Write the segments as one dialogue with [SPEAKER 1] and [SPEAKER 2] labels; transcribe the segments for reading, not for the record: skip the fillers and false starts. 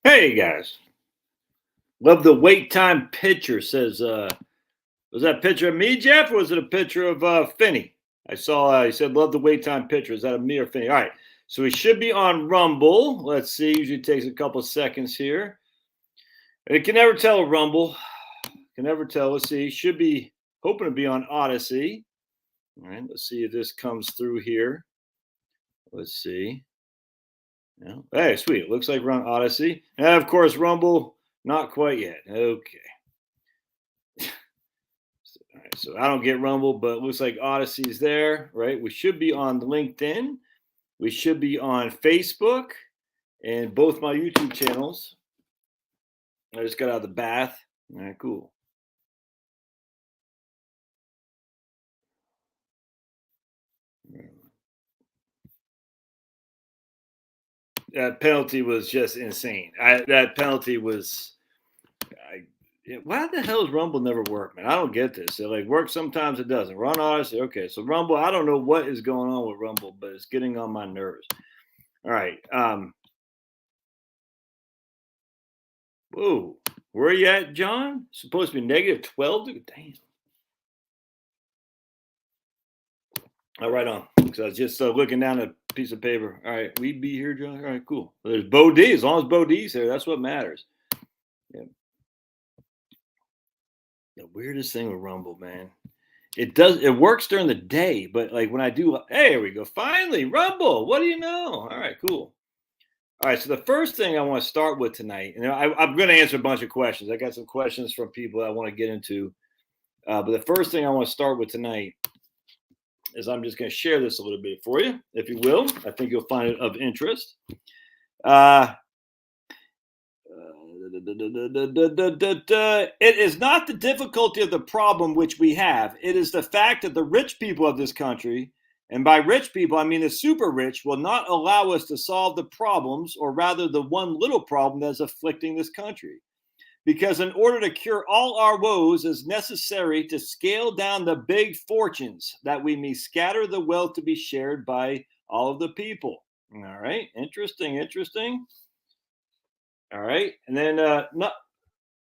[SPEAKER 1] Hey guys, love the wait time picture. Says, was that a picture of me, Jeff, or was it a picture of Finney? I saw. He said, love the wait time picture. Is that a me or Finney? All right, so we should be on Rumble. Let's see. Usually takes a couple seconds here. It can never tell. Rumble can never tell. Let's see. Should be hoping to be on Odyssey. All right. Let's see if this comes through here. Let's see. Yeah. Hey, sweet. It looks like we're on Odyssey. And of course, Rumble, not quite yet. Okay. All right, so I don't get Rumble, but it looks like Odyssey's there, right? We should be on LinkedIn. We should be on Facebook and both my YouTube channels. I just got out of the bath. All right, cool. That penalty was just insane. That penalty was. Why the hell does Rumble never work, man? I don't get this. It like works sometimes, it doesn't. Run Odyssey, okay. So Rumble, I don't know what is going on with Rumble, but it's getting on my nerves. All right. Whoa, where are you at, John? Supposed to be negative 12? Damn. All right, on. Because I was just looking down a piece of paper. All right, we be here, John. All right, cool. Well, there's Bo D. As long as Bo D's here, that's what matters. Yeah. The weirdest thing with Rumble, man. It works during the day, but like when I do, hey, here we go. Finally, Rumble. What do you know? All right, cool. All right, so the first thing I want to start with tonight, and I'm going to answer a bunch of questions. I got some questions from people I want to get into. But the first thing I want to start with tonight is I'm just going to share this a little bit for you, if you will. I think you'll find it of interest. It is not the difficulty of the problem which we have. It is the fact that the rich people of this country, and by rich people, I mean the super rich, will not allow us to solve the problems, or rather the one little problem that is afflicting this country. Because in order to cure all our woes, it is necessary to scale down the big fortunes, that we may scatter the wealth to be shared by all of the people. All right, interesting. All right, and then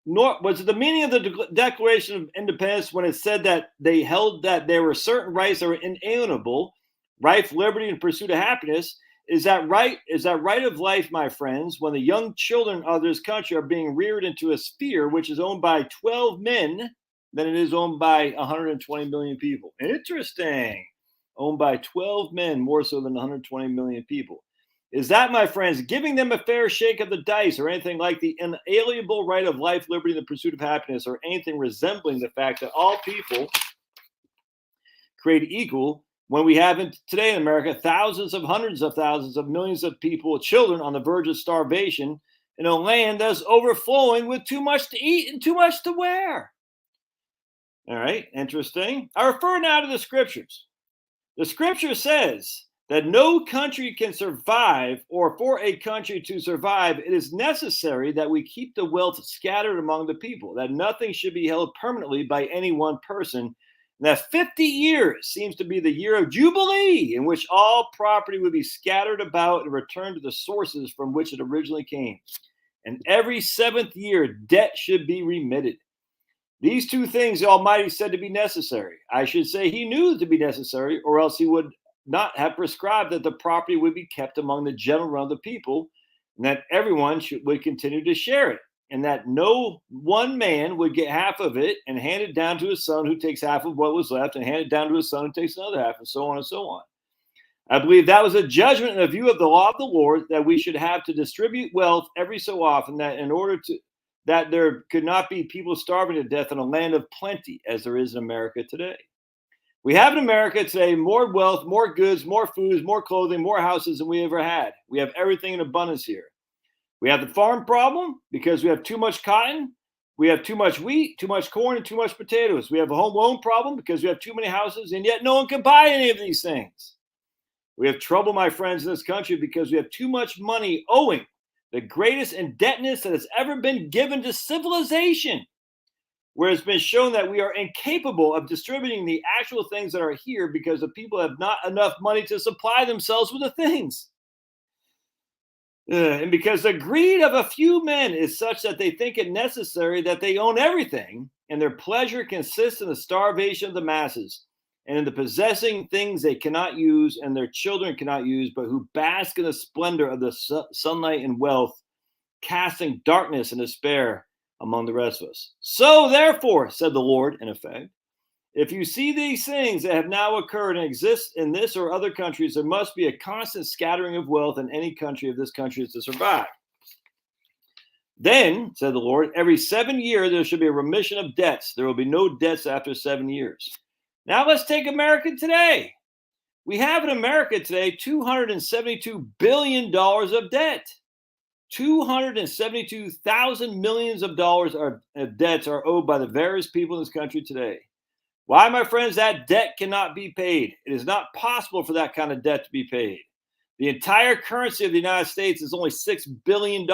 [SPEAKER 1] nor was it the meaning of the Declaration of Independence when it said that they held that there were certain rights that were inalienable, life, liberty, and pursuit of happiness. Is that right? Is that right of life, my friends, when the young children of this country are being reared into a sphere which is owned by 12 men than it is owned by 120 million people? Interesting. Owned by 12 men more so than 120 million people. Is that, my friends, giving them a fair shake of the dice, or anything like the inalienable right of life, liberty, and the pursuit of happiness, or anything resembling the fact that all people created equal, when we have today in America thousands of hundreds of thousands of millions of people, children on the verge of starvation in a land that's overflowing with too much to eat and too much to wear? All right, interesting. I refer now to the scriptures. The scripture says that no country can survive, or for a country to survive, it is necessary that we keep the wealth scattered among the people, that nothing should be held permanently by any one person, and that 50 years seems to be the year of Jubilee, in which all property would be scattered about and returned to the sources from which it originally came. And every 7th year, debt should be remitted. These two things the Almighty said to be necessary. I should say he knew to be necessary, or else he would not have prescribed that the property would be kept among the general run of the people, and that everyone would continue to share it, and that no one man would get half of it and hand it down to his son, who takes half of what was left, and hand it down to his son, who takes another half, and so on and so on. I believe that was a judgment and a view of the law of the Lord, that we should have to distribute wealth every so often, that in order to that there could not be people starving to death in a land of plenty as there is in America today. We have in America today more wealth, more goods, more foods, more clothing, more houses than we ever had. We have everything in abundance here. We have the farm problem because we have too much cotton. We have too much wheat, too much corn, and too much potatoes. We have a home loan problem because we have too many houses, and yet no one can buy any of these things. We have trouble, my friends, in this country because we have too much money owing, the greatest indebtedness that has ever been given to civilization, where it's been shown that we are incapable of distributing the actual things that are here because the people have not enough money to supply themselves with the things. And because the greed of a few men is such that they think it necessary that they own everything, and their pleasure consists in the starvation of the masses, and in the possessing things they cannot use and their children cannot use, but who bask in the splendor of the sunlight and wealth, casting darkness and despair among the rest of us. So, therefore, said the Lord, in effect, if you see these things that have now occurred and exist in this or other countries, there must be a constant scattering of wealth in any country if this country is to survive. Then, said the Lord, every 7 years there should be a remission of debts. There will be no debts after 7 years. Now let's take America today. We have in America today $272 billion of debt. 272,000 millions of dollars of debts are owed by the various people in this country today. Why, my friends, that debt cannot be paid. It is not possible for that kind of debt to be paid. The entire currency of the United States is only $6 billion.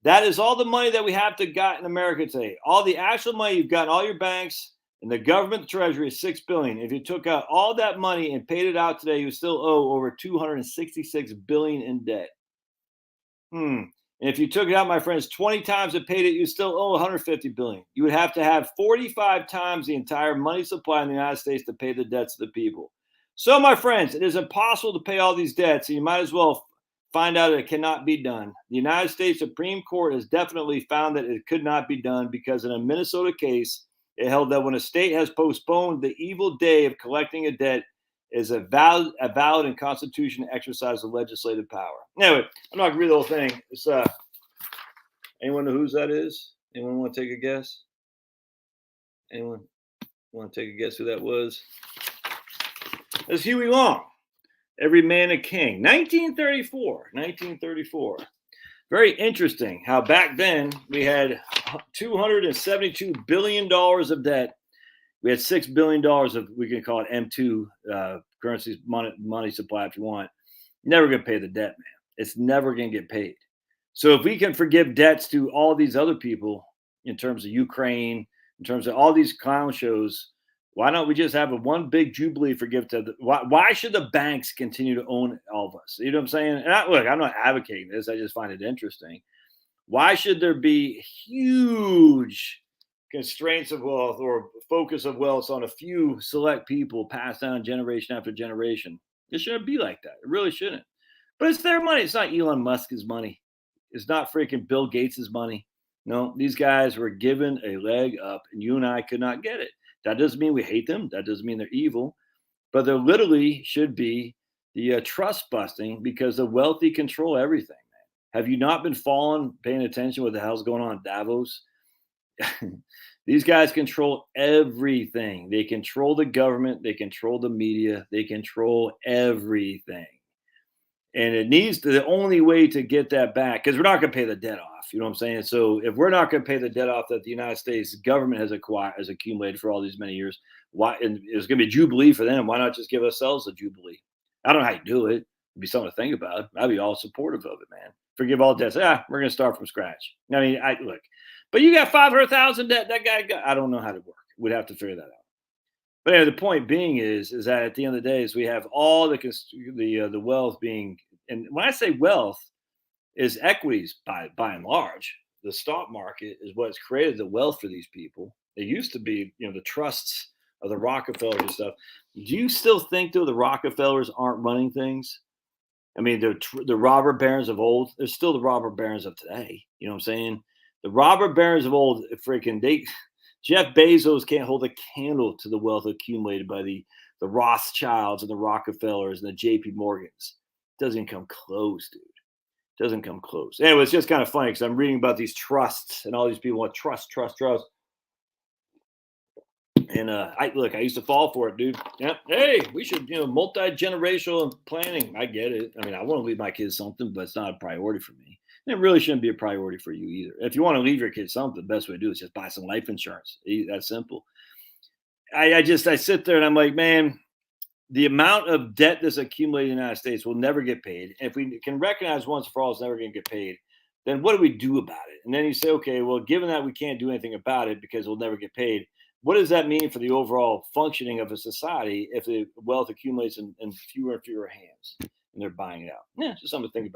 [SPEAKER 1] That is all the money that we have to got in America today. All the actual money you've got in all your banks and the government treasury is $6 billion. If you took out all that money and paid it out today, you still owe over $266 billion in debt. And if you took it out, my friends, 20 times and paid it, you still owe $150 billion. You would have to have 45 times the entire money supply in the United States to pay the debts of the people. So, my friends, it is impossible to pay all these debts, and you might as well find out that it cannot be done. The United States Supreme Court has definitely found that it could not be done because in a Minnesota case, it held that when a state has postponed the evil day of collecting a debt, is a valid and constitutional exercise of legislative power. Anyway, I'm not gonna read the whole thing. It's anyone know whose that is? Anyone want to take a guess? Anyone want to take a guess who that was? It's Huey Long. Every Man a King. 1934. Very interesting how back then we had $272 billion of debt. We had $6 billion of, we can call it M2 currencies, money supply if you want. Never going to pay the debt, man. It's never going to get paid. So if we can forgive debts to all these other people in terms of Ukraine, in terms of all these clown shows, why don't we just have a one big Jubilee forgive to why should the banks continue to own all of us? You know what I'm saying? And look, I'm not advocating this. I just find it interesting. Why should there be huge constraints of wealth or focus of wealth on a few select people passed down generation after generation? It shouldn't be like that. It really shouldn't. But it's their money. It's not Elon Musk's money. It's not freaking Bill Gates's money. No, these guys were given a leg up, and you and I could not get it. That doesn't mean we hate them. That doesn't mean they're evil. But there literally should be the trust busting because the wealthy control everything, man. Have you not been paying attention what the hell's going on in Davos? These guys control everything. They control the government. They control the media. They control everything. And it needs to, the only way to get that back, because we're not going to pay the debt off. You know what I'm saying? So if we're not going to pay the debt off that the United States government has accumulated for all these many years, why? And it's going to be a Jubilee for them. Why not just give ourselves a Jubilee? I don't know how you do it. It'd be something to think about. I'd be all supportive of it, man. Forgive all debts. We're going to start from scratch. I mean, look, but you got 500,000 debt. That guy got. I don't know how to work. We'd have to figure that out. But anyway, the point being is that at the end of the day, is we have all the wealth being, and when I say wealth, is equities by and large. The stock market is what's created the wealth for these people. It used to be, the trusts of the Rockefellers and stuff. Do you still think though the Rockefellers aren't running things? I mean, the robber barons of old. They're still the robber barons of today. You know what I'm saying? The robber barons of old, Jeff Bezos can't hold a candle to the wealth accumulated by the Rothschilds and the Rockefellers and the JP Morgans. Doesn't come close, dude. Doesn't come close. Anyway, it's just kind of funny because I'm reading about these trusts and all these people want trust. And I used to fall for it, dude. Yeah. Hey, we should, multi-generational planning. I get it. I mean, I want to leave my kids something, but it's not a priority for me. And it really shouldn't be a priority for you either. If you want to leave your kids something, the best way to do it is just buy some life insurance. That's simple. I sit there and I'm like, man, the amount of debt that's accumulated in the United States will never get paid. And if we can recognize once for all it's never going to get paid, then what do we do about it? And then you say, okay, well, given that we can't do anything about it because it'll never get paid, what does that mean for the overall functioning of a society if the wealth accumulates in fewer and fewer hands? And and they're buying it out. Yeah, just something to think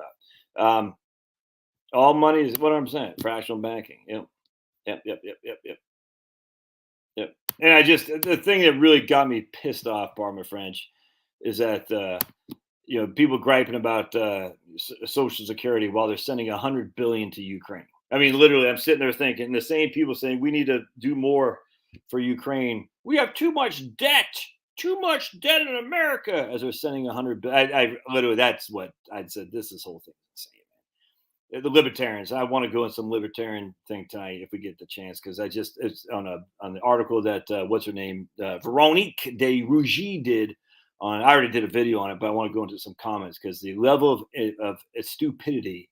[SPEAKER 1] about. All money is what I'm saying. Fractional banking. Yep. Yep. Yep. Yep. Yep. Yep. Yep. And the thing that really got me pissed off, pardon my French, is that people griping about Social Security while they're sending $100 billion to Ukraine. I mean, literally, I'm sitting there thinking the same people saying we need to do more for Ukraine. We have too much debt in America, as they're sending $100 billion. I literally, that's what I'd said. This whole thing is insane. The libertarians. I want to go in some libertarian thing tonight if we get the chance, because it's on the article that what's her name, Veronique de Rougy did on. I already did a video on it, but I want to go into some comments because the level of stupidity,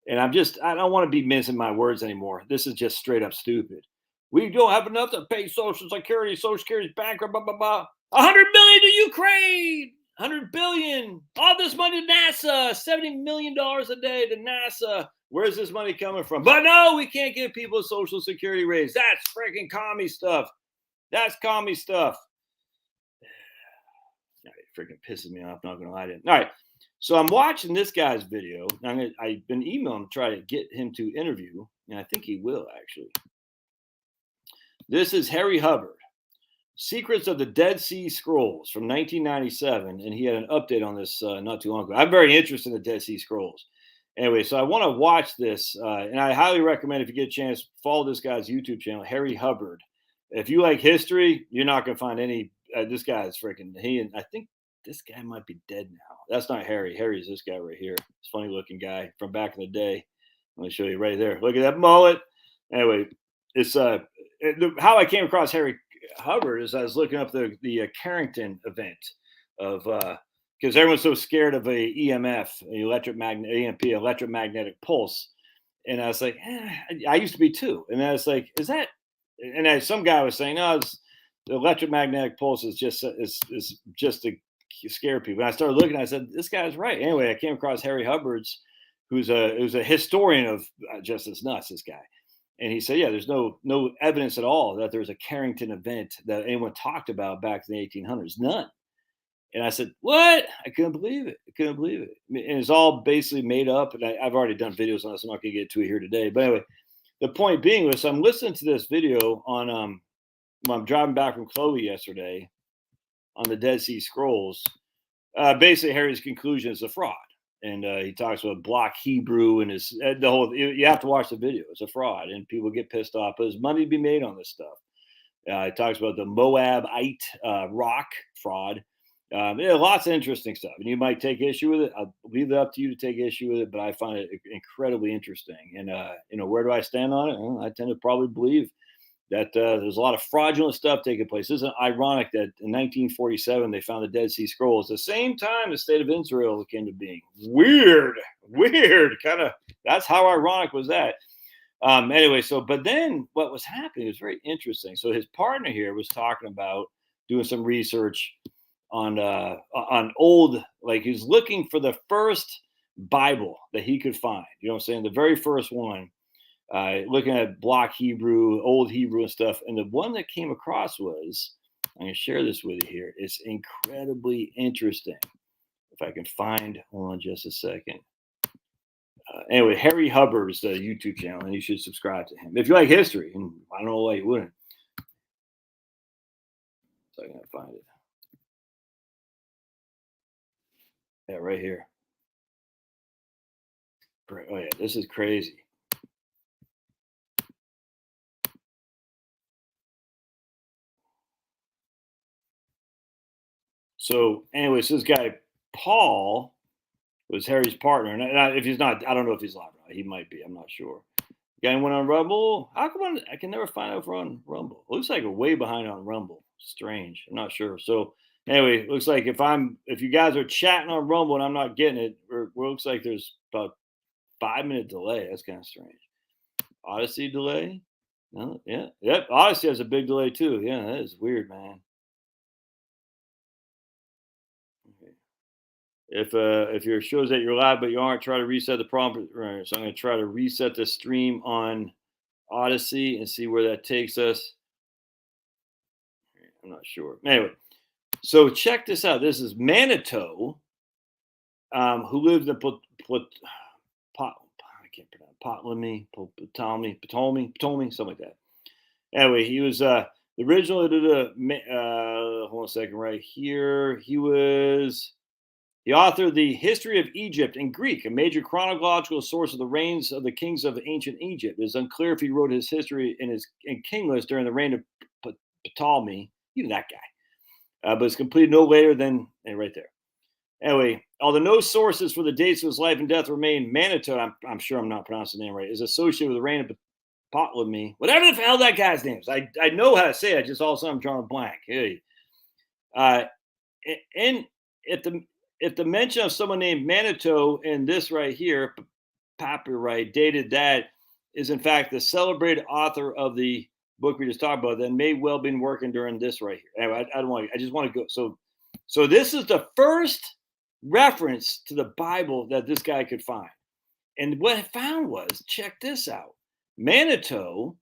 [SPEAKER 1] and I don't want to be mincing my words anymore. This is just straight up stupid. We don't have enough to pay Social Security. Social Security's bankrupt. Blah blah blah. $100 billion to Ukraine. $100 billion. All this money to NASA. $70 million a day to NASA. Where's this money coming from? But no, we can't give people a Social Security raise. That's freaking commie stuff. That's commie stuff. It freaking pisses me off. Not gonna lie to you. All right. So I'm watching this guy's video. I've been emailing him to try to get him to interview, and I think he will actually. This is Harry Hubbard. Secrets of the Dead Sea Scrolls from 1997, and he had an update on this not too long ago. I'm very interested in the Dead Sea Scrolls. Anyway, so I want to watch this, and I highly recommend, if you get a chance, follow this guy's YouTube channel, Harry Hubbard. If you like history, you're not going to find any. This guy is freaking. I think this guy might be dead now. That's not Harry. Harry's this guy right here. This funny looking guy from back in the day. Let me show you right there. Look at that mullet. Anyway, it's how I came across Harry Hubbard is I was looking up the Carrington event of because everyone's so scared of a EMF, electromagnetic pulse, and I was like, I used to be too, and I was like, is that? And some guy was saying, no, the electromagnetic pulse is just to scare people. And I started looking, I said, this guy's right. Anyway, I came across Harry Hubbard's, who's a historian of just as nuts, this guy. And he said, yeah, there's no evidence at all that there's a Carrington event that anyone talked about back in the 1800s. None. And I said, what? I couldn't believe it. And it's all basically made up. And I've already done videos on this. I'm not going to get to it here today. But anyway, the point being was, I'm listening to this video on when I'm driving back from Chloe yesterday on the Dead Sea Scrolls. Basically, Harry's conclusion is a fraud. And he talks about block Hebrew and the whole. You have to watch the video. It's a fraud, and people get pissed off. But there's money to be made on this stuff. He talks about the Moabite rock fraud. Lots of interesting stuff, and you might take issue with it. I'll leave it up to you to take issue with it, but I find it incredibly interesting. And where do I stand on it? Well, I tend to probably believe that there's a lot of fraudulent stuff taking place. Isn't it ironic that in 1947 they found the Dead Sea Scrolls, the same time the state of Israel came to being? Weird, kind of. That's how ironic was that. Anyway, but then what was happening was very interesting. So his partner here was talking about doing some research on old, like he was looking for the first Bible that he could find. You know what I'm saying? The very first one. Looking at block Hebrew, old Hebrew and stuff. And the one that came across was, I'm going to share this with you here. It's incredibly interesting. If I can find, hold on just a second. Anyway, Harry Hubbard's YouTube channel, and you should subscribe to him. If you like history, and I don't know why you wouldn't. So I'm going to find it. Yeah, right here. Oh, yeah, this is crazy. So, anyways, this guy Paul was Harry's partner, and if he's not, I don't know if he's live or not. He might be. I'm not sure. The guy went on Rumble. How come I can never find out if we're on Rumble? Looks like we're way behind on Rumble. Strange. I'm not sure. So, anyway, it looks like if you guys are chatting on Rumble and I'm not getting it, it looks like there's about 5-minute delay. That's kind of strange. Odyssey delay. No, yeah, yep. Odyssey has a big delay too. Yeah, that is weird, man. If your shows that you're live but you aren't, try to reset the prompt. Right, so I'm going to try to reset the stream on Odyssey and see where that takes us. I'm not sure. Anyway, so check this out. This is Manitou. who lived in I can't pronounce Ptolemy, something like that. Anyway, he was the original. Hold on a second, right here. He was the author of the History of Egypt in Greek, a major chronological source of the reigns of the kings of ancient Egypt. It is unclear if he wrote his history in king list during the reign of Ptolemy, even that guy, but it's completed no later than right there. Anyway, although no sources for the dates of his life and death remain, Manito, I'm sure I'm not pronouncing the name right, is associated with the reign of Ptolemy, whatever the hell that guy's name is. I know how to say it, just all of a sudden I'm drawing a blank. Hey. And if the mention of someone named Manito in this right here, Papyrite, dated that, is in fact the celebrated author of the book we just talked about, then may well been working during this right here. Anyway, I don't want. I just want to go. So this is the first reference to the Bible that this guy could find, and what I found was, check this out, Manito.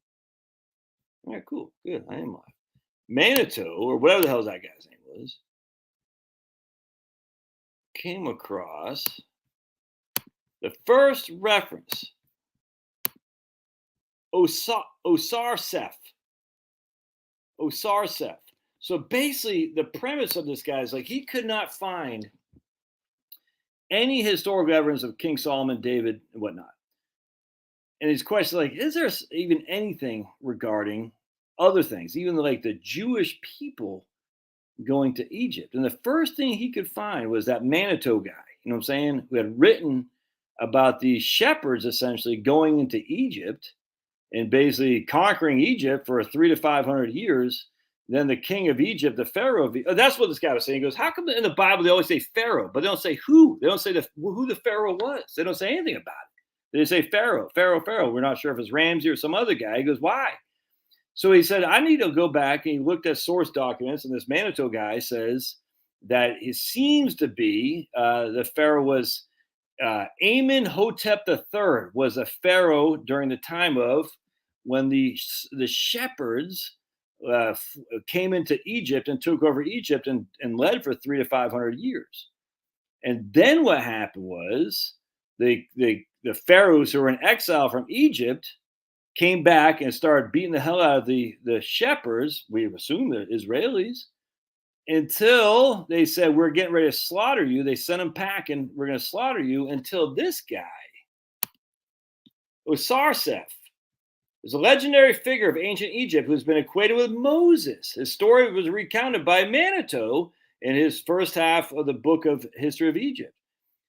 [SPEAKER 1] All right, cool, good. I am live. Manito, or whatever the hell that guy's name was, came across the first reference, Osarseph. So basically, the premise of this guy is like he could not find any historical evidence of King Solomon, David, and whatnot. And his question, like, is there even anything regarding other things, even like the Jewish people going to Egypt? And the first thing he could find was that Manito guy, you know what I'm saying, who had written about the shepherds essentially going into Egypt and basically conquering Egypt for 300 to 500 years. Then the king of Egypt, the Pharaoh, that's what this guy was saying. He goes, how come in the Bible they always say Pharaoh, but they don't say who? They don't say who the Pharaoh was. They don't say anything about it. They say Pharaoh. We're not sure if it's Ramsey or some other guy. He goes, why? So he said, I need to go back, and he looked at source documents, and this Manito guy says that it seems to be the Pharaoh was Amenhotep III was a Pharaoh during the time of when the shepherds came into Egypt and took over Egypt and led for 300 to 500 years. And then what happened was the pharaohs who were in exile from Egypt came back and started beating the hell out of the shepherds, we assume the Israelis, until they said, we're getting ready to slaughter you. They sent them packing, we're going to slaughter you, until this guy, Osarseph, is a legendary figure of ancient Egypt who's been equated with Moses. His story was recounted by Manito in his first half of the book of History of Egypt.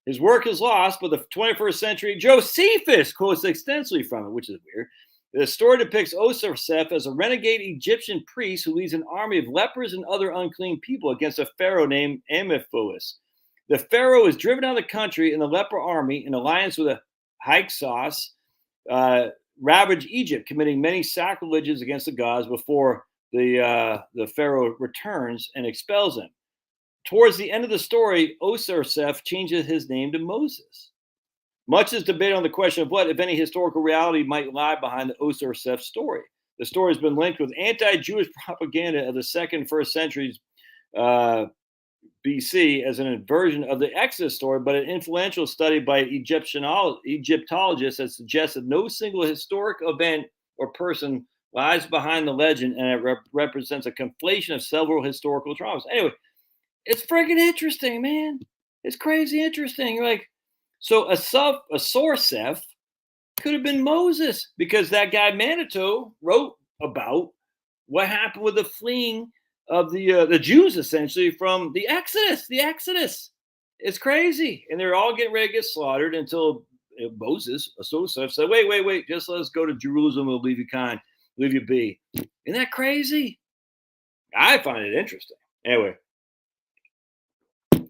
[SPEAKER 1] His work is lost, but the 21st century Josephus quotes extensively from it, which is weird. The story depicts Osarseph as a renegade Egyptian priest who leads an army of lepers and other unclean people against a pharaoh named Amorphous. The pharaoh is driven out of the country, and the leper army, in alliance with a Hyksos, ravage Egypt, committing many sacrileges against the gods before the pharaoh returns and expels them. Towards the end of the story, Osarseph changes his name to Moses. Much is debated on the question of what, if any, historical reality might lie behind the Osarseph story. The story has been linked with anti-Jewish propaganda of the second and first centuries BC as an inversion of the Exodus story, but an influential study by Egyptologists has suggested no single historic event or person lies behind the legend, and it represents a conflation of several historical dramas. Anyway, it's freaking interesting, man. It's crazy interesting. You're like, so Osarseph could have been Moses, because that guy Manito wrote about what happened with the fleeing of the Jews, essentially, from the Exodus. The Exodus. It's crazy. And they're all getting ready to get slaughtered until Moses, Osarseph, said, wait, just let us go to Jerusalem. We'll leave you be. Isn't that crazy? I find it interesting. Anyway,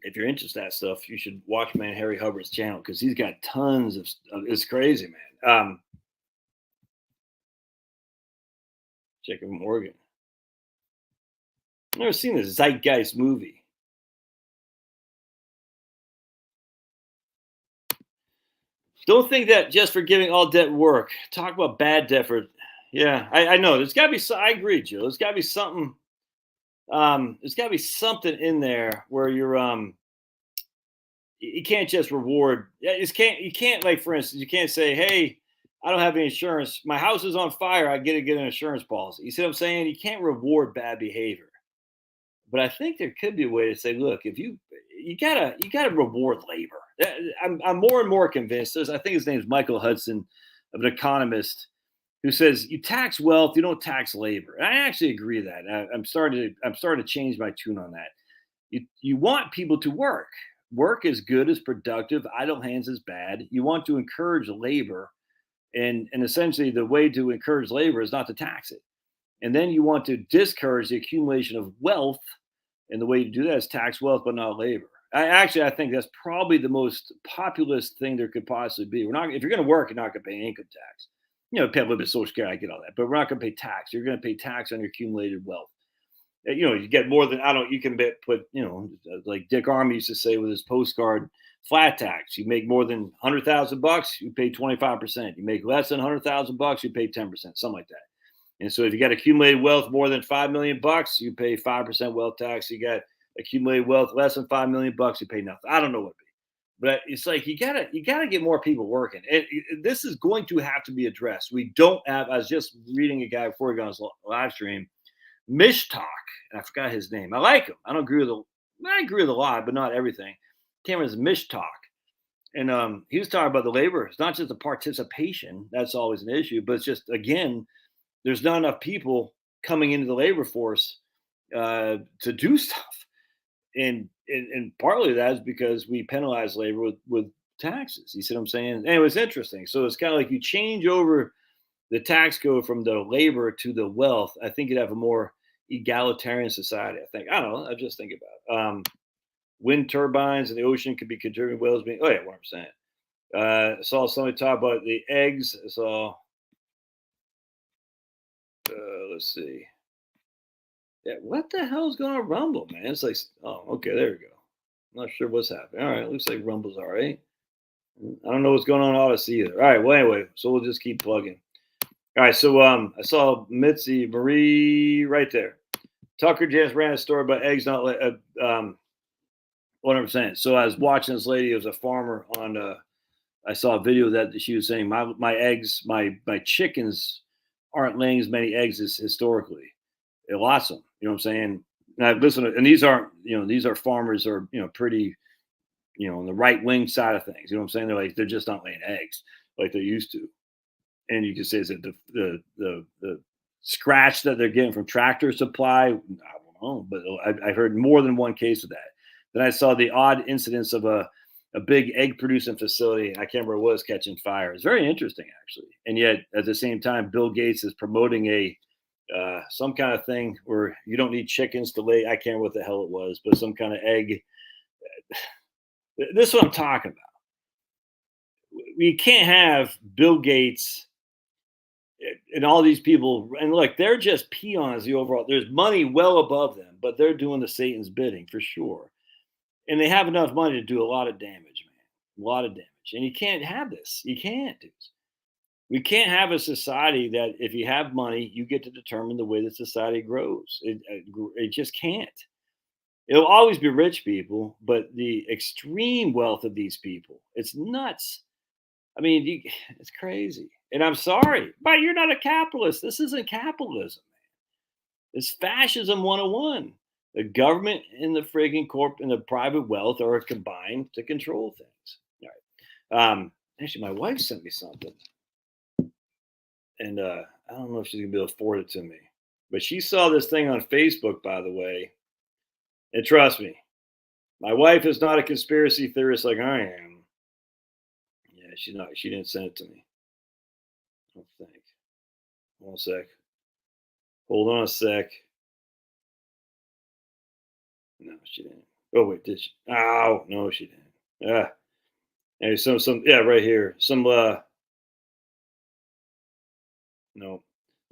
[SPEAKER 1] if you're interested in that stuff, you should watch man Harry Hubbard's channel, because he's got tons of it's crazy, man. Check from Oregon. I've never seen the Zeitgeist movie. Don't think that just for giving all debt work. Talk about bad debt for, yeah, I know. There's got to be, I agree, Joe. There's got to be something. There's got to be something in there where you're, you can't just reward. You can't, like, for instance, you can't say, hey, I don't have any insurance. My house is on fire. I get to get an insurance policy. You see what I'm saying? You can't reward bad behavior. But I think there could be a way to say, look, if you gotta reward labor. I'm more and more convinced. I think his name is Michael Hudson, of an economist, who says you tax wealth, you don't tax labor. And I actually agree with that. I'm starting to change my tune on that. You want people to work. Work is good, is productive. Idle hands is bad. You want to encourage labor, and essentially the way to encourage labor is not to tax it. And then you want to discourage the accumulation of wealth, and the way to do that is tax wealth, but not labor. I think that's probably the most populist thing there could possibly be. We're not If you're going to work, you're not going to pay income tax. Pay a little bit of social security, I get all that, but we're not going to pay tax. You're going to pay tax on your accumulated wealth. You get more than, I don't. You can put, like Dick Armey used to say with his postcard, flat tax. You make more than $100,000, you pay 25%. You make less than $100,000, you pay 10%, something like that. And so if you got accumulated wealth more than $5 million, you pay 5% wealth tax. You got accumulated wealth less than $5 million, you pay nothing. I don't know what it be, but it's like you gotta get more people working. And this is going to have to be addressed. We don't have. I was just reading a guy before he got on his live stream, Mishtalk, and I forgot his name. I like him. I agree with a lot, but not everything. Cameron's Mishtalk, and he was talking about the labor. It's not just the participation. That's always an issue, but it's just, again, there's not enough people coming into the labor force to do stuff, and partly that is because we penalize labor with taxes. You see what I'm saying? Anyway, it's interesting. So it's kind of like you change over the tax code from the labor to the wealth. I think you'd have a more egalitarian society. I think. I don't know. I just think about wind turbines in the ocean could be contributing whales being. Oh yeah, 1%. I saw somebody talk about the eggs. I saw. Let's see. Yeah, what the hell's going on Rumble, man? It's like, oh, okay, there we go. I'm not sure what's happening. All right, looks like Rumble's all right. I don't know what's going on Odyssey either. All right, well, anyway, so we'll just keep plugging. All right, so I saw Mitzi Marie right there. Tucker just ran a story about eggs not 100%. So I was watching this lady. It was a farmer on. I saw a video that she was saying my eggs, my chickens aren't laying as many eggs as historically. Lots of them. You know what I'm saying? Now listen, and these aren't, these are farmers are, pretty, on the right wing side of things. You know what I'm saying? They're just not laying eggs like they used to. And you can say, is it the scratch that they're getting from Tractor Supply? I don't know, but I heard more than one case of that. Then I saw the odd incidents of a big egg producing facility. I can't remember what was catching fire. It's very interesting, actually. And yet, at the same time, Bill Gates is promoting some kind of thing where you don't need chickens to lay. I can't remember what the hell it was, but some kind of egg. This is what I'm talking about. We can't have Bill Gates and all these people. And look, they're just peons. The overall, there's money well above them, but they're doing the Satan's bidding for sure. And they have enough money to do a lot of damage, man. A lot of damage. And you can't have this. You can't do this. We can't have a society that if you have money, you get to determine the way the society grows. It just can't. It'll always be rich people, but the extreme wealth of these people, it's nuts. I mean, it's crazy. And I'm sorry, but you're not a capitalist. This isn't capitalism, man. It's fascism 101. The government and the frigging corp and the private wealth are combined to control things. All right. Actually, my wife sent me something. And I don't know if she's going to be able to forward it to me. But she saw this thing on Facebook, by the way. And trust me, my wife is not a conspiracy theorist like I am. Yeah, she's not. She didn't send it to me. I don't think. 1 sec. Hold on a sec. No, she didn't. Oh, wait, did she? Oh, no, she didn't. Yeah. And yeah, right here. No,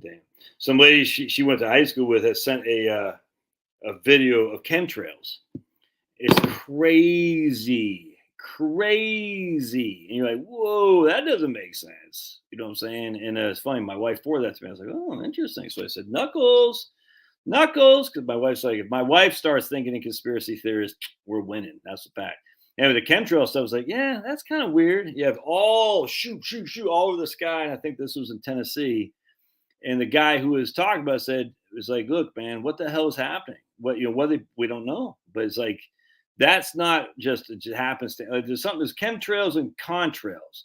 [SPEAKER 1] damn. Some lady she went to high school with has sent a video of chemtrails. It's crazy. And you're like, whoa, that doesn't make sense. You know what I'm saying? And it's funny. My wife forwarded that to me. I was like, oh, interesting. So I said, Knuckles, because my wife's like, if my wife starts thinking in conspiracy theories, we're winning. That's the fact. And with the chemtrail stuff, I was like, yeah, that's kind of weird. You have all shoot all over the sky. And I think this was in Tennessee. And the guy who was talking about said, it was like, look, man, what the hell is happening? We don't know. But it's like, that's not just, it just happens to, there's chemtrails and contrails.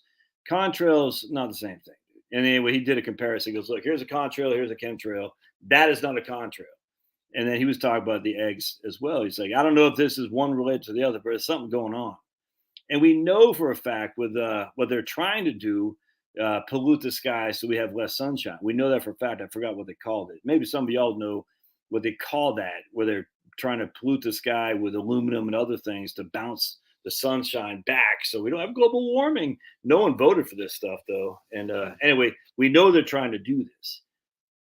[SPEAKER 1] Contrails, not the same thing. And anyway, he did a comparison. He goes, look, here's a contrail, here's a chemtrail. That is not a contrail. And then he was talking about the eggs as well. He's like, I don't know if this is one related to the other, but there's something going on. And we know for a fact with what they're trying to do, pollute the sky so we have less sunshine. We know that for a fact. I forgot what they called it. Maybe some of y'all know what they call that, where they're trying to pollute the sky with aluminum and other things to bounce the sunshine back so we don't have global warming. No one voted for this stuff, though. And anyway, we know they're trying to do this.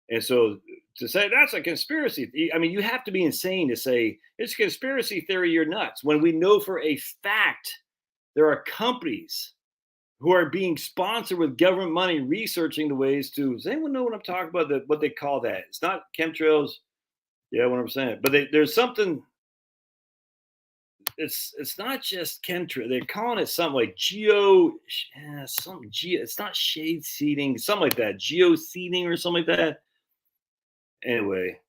[SPEAKER 1] And so to say that's a conspiracy, I mean, you have to be insane to say it's a conspiracy theory, you're nuts, when we know for a fact there are companies who are being sponsored with government money researching the ways to. Does anyone know what I'm talking about? What they call that? It's not chemtrails. Yeah, what I'm saying. But there's something. It's not just chemtrail. They're calling it something like something geo. It's not shade seeding, something like that. Geo seeding or something like that. Anyway,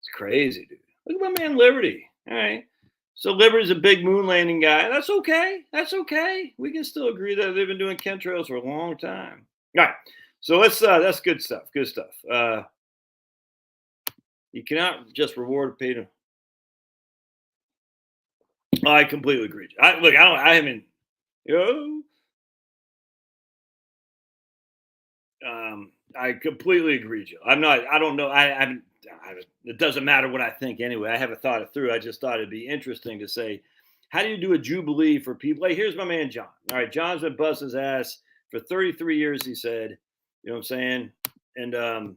[SPEAKER 1] it's crazy, dude. Look at my man Liberty. All right. So Liberty's a big moon landing guy. That's okay. That's okay. We can still agree that they've been doing chemtrails for a long time. All right. So that's good stuff. Good stuff. You cannot just reward pay to. I completely agree. I haven't, you I completely agree, Joe. I don't know. I haven't, it doesn't matter what I think anyway. I haven't thought it through. I just thought it'd be interesting to say, how do you do a Jubilee for people? Hey, here's my man, John. All right. John's been busting his ass for 33 years, he said, you know what I'm saying? And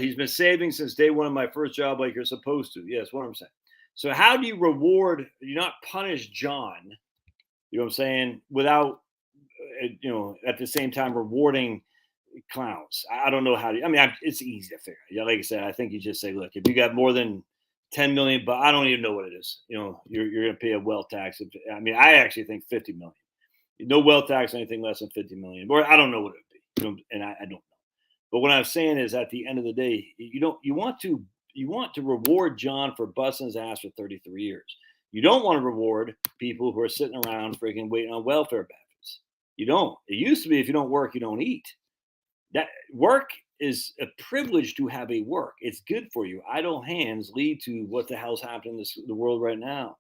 [SPEAKER 1] he's been saving since day one of my first job, like you're supposed to. Yes, what I'm saying. So how do you reward, you not punish John, you know what I'm saying, without, at the same time rewarding clowns? I don't know how to. I mean, it's easy to figure. Yeah, like I said, I think you just say, look, if you got more than 10 million, but I don't even know what it is. You're going to pay a wealth tax. I mean, I actually think 50 million. No wealth tax, anything less than 50 million, or I don't know what it would be. And I don't know. But what I'm saying is, at the end of the day, you want to reward John for busting his ass for 33 years. You don't want to reward people who are sitting around freaking waiting on welfare benefits. You don't. It used to be if you don't work, you don't eat. That work is a privilege to have a work. It's good for you. Idle hands lead to what the hell's happening in the world right now.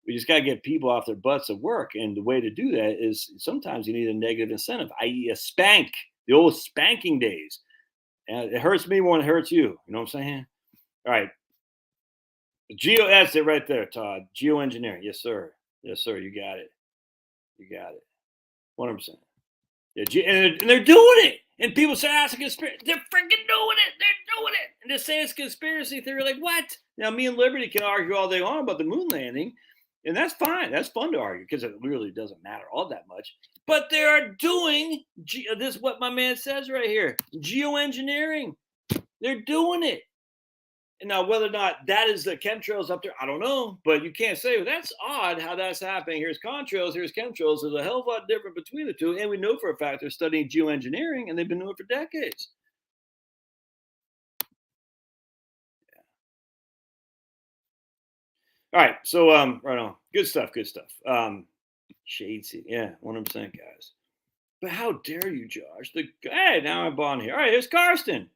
[SPEAKER 1] We just got to get people off their butts at work. And the way to do that is sometimes you need a negative incentive, i.e. a spank, the old spanking days. And it hurts me more than it hurts you. You know what I'm saying? All right. That's it right there, Todd. Geoengineering. Yes, sir. Yes, sir. You got it. You got it. 100%. Yeah, and they're doing it. And people say that's a conspiracy. They're freaking doing it. They're doing it. And to say it's conspiracy theory, like what? Now, me and Liberty can argue all day long about the moon landing, and that's fine. That's fun to argue because it really doesn't matter all that much. But they are doing this. Is what my man says right here: geoengineering. They're doing it. And now, whether or not that is the chemtrails up there, I don't know. But you can't say, well, that's odd how that's happening. Here's contrails, here's chemtrails. There's a hell of a lot different between the two. And we know for a fact they're studying geoengineering, and they've been doing it for decades. Yeah. All right. So, right on. Good stuff. Good stuff. Shadesy. Yeah, 100%, guys. But how dare you, Josh? Hey, now I'm on here. All right, here's Karsten.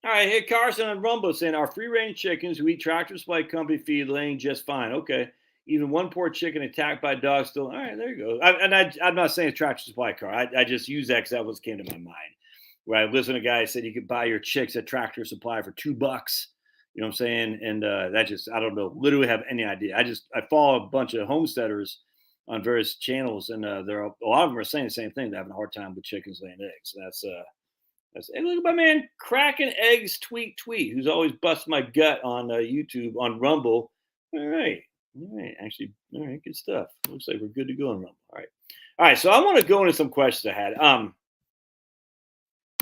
[SPEAKER 1] All right, hey, Carson on Rumble saying our free-range chickens who eat Tractor Supply Company feed laying just fine. Okay. Even one poor chicken attacked by dogs still. All right, there you go. I'm not saying Tractor Supply car. I just use that because that was came to my mind. Where I listened to a guy said you could buy your chicks at Tractor Supply for $2. You know what I'm saying? And that just, I don't know, literally have any idea. I follow a bunch of homesteaders on various channels, and a lot of them are saying the same thing. They're having a hard time with chickens laying eggs. And look at my man cracking eggs tweet, who's always busting my gut on YouTube, on Rumble. All right. Actually, all right, good stuff. Looks like we're good to go on Rumble. All right. So I want to go into some questions I had.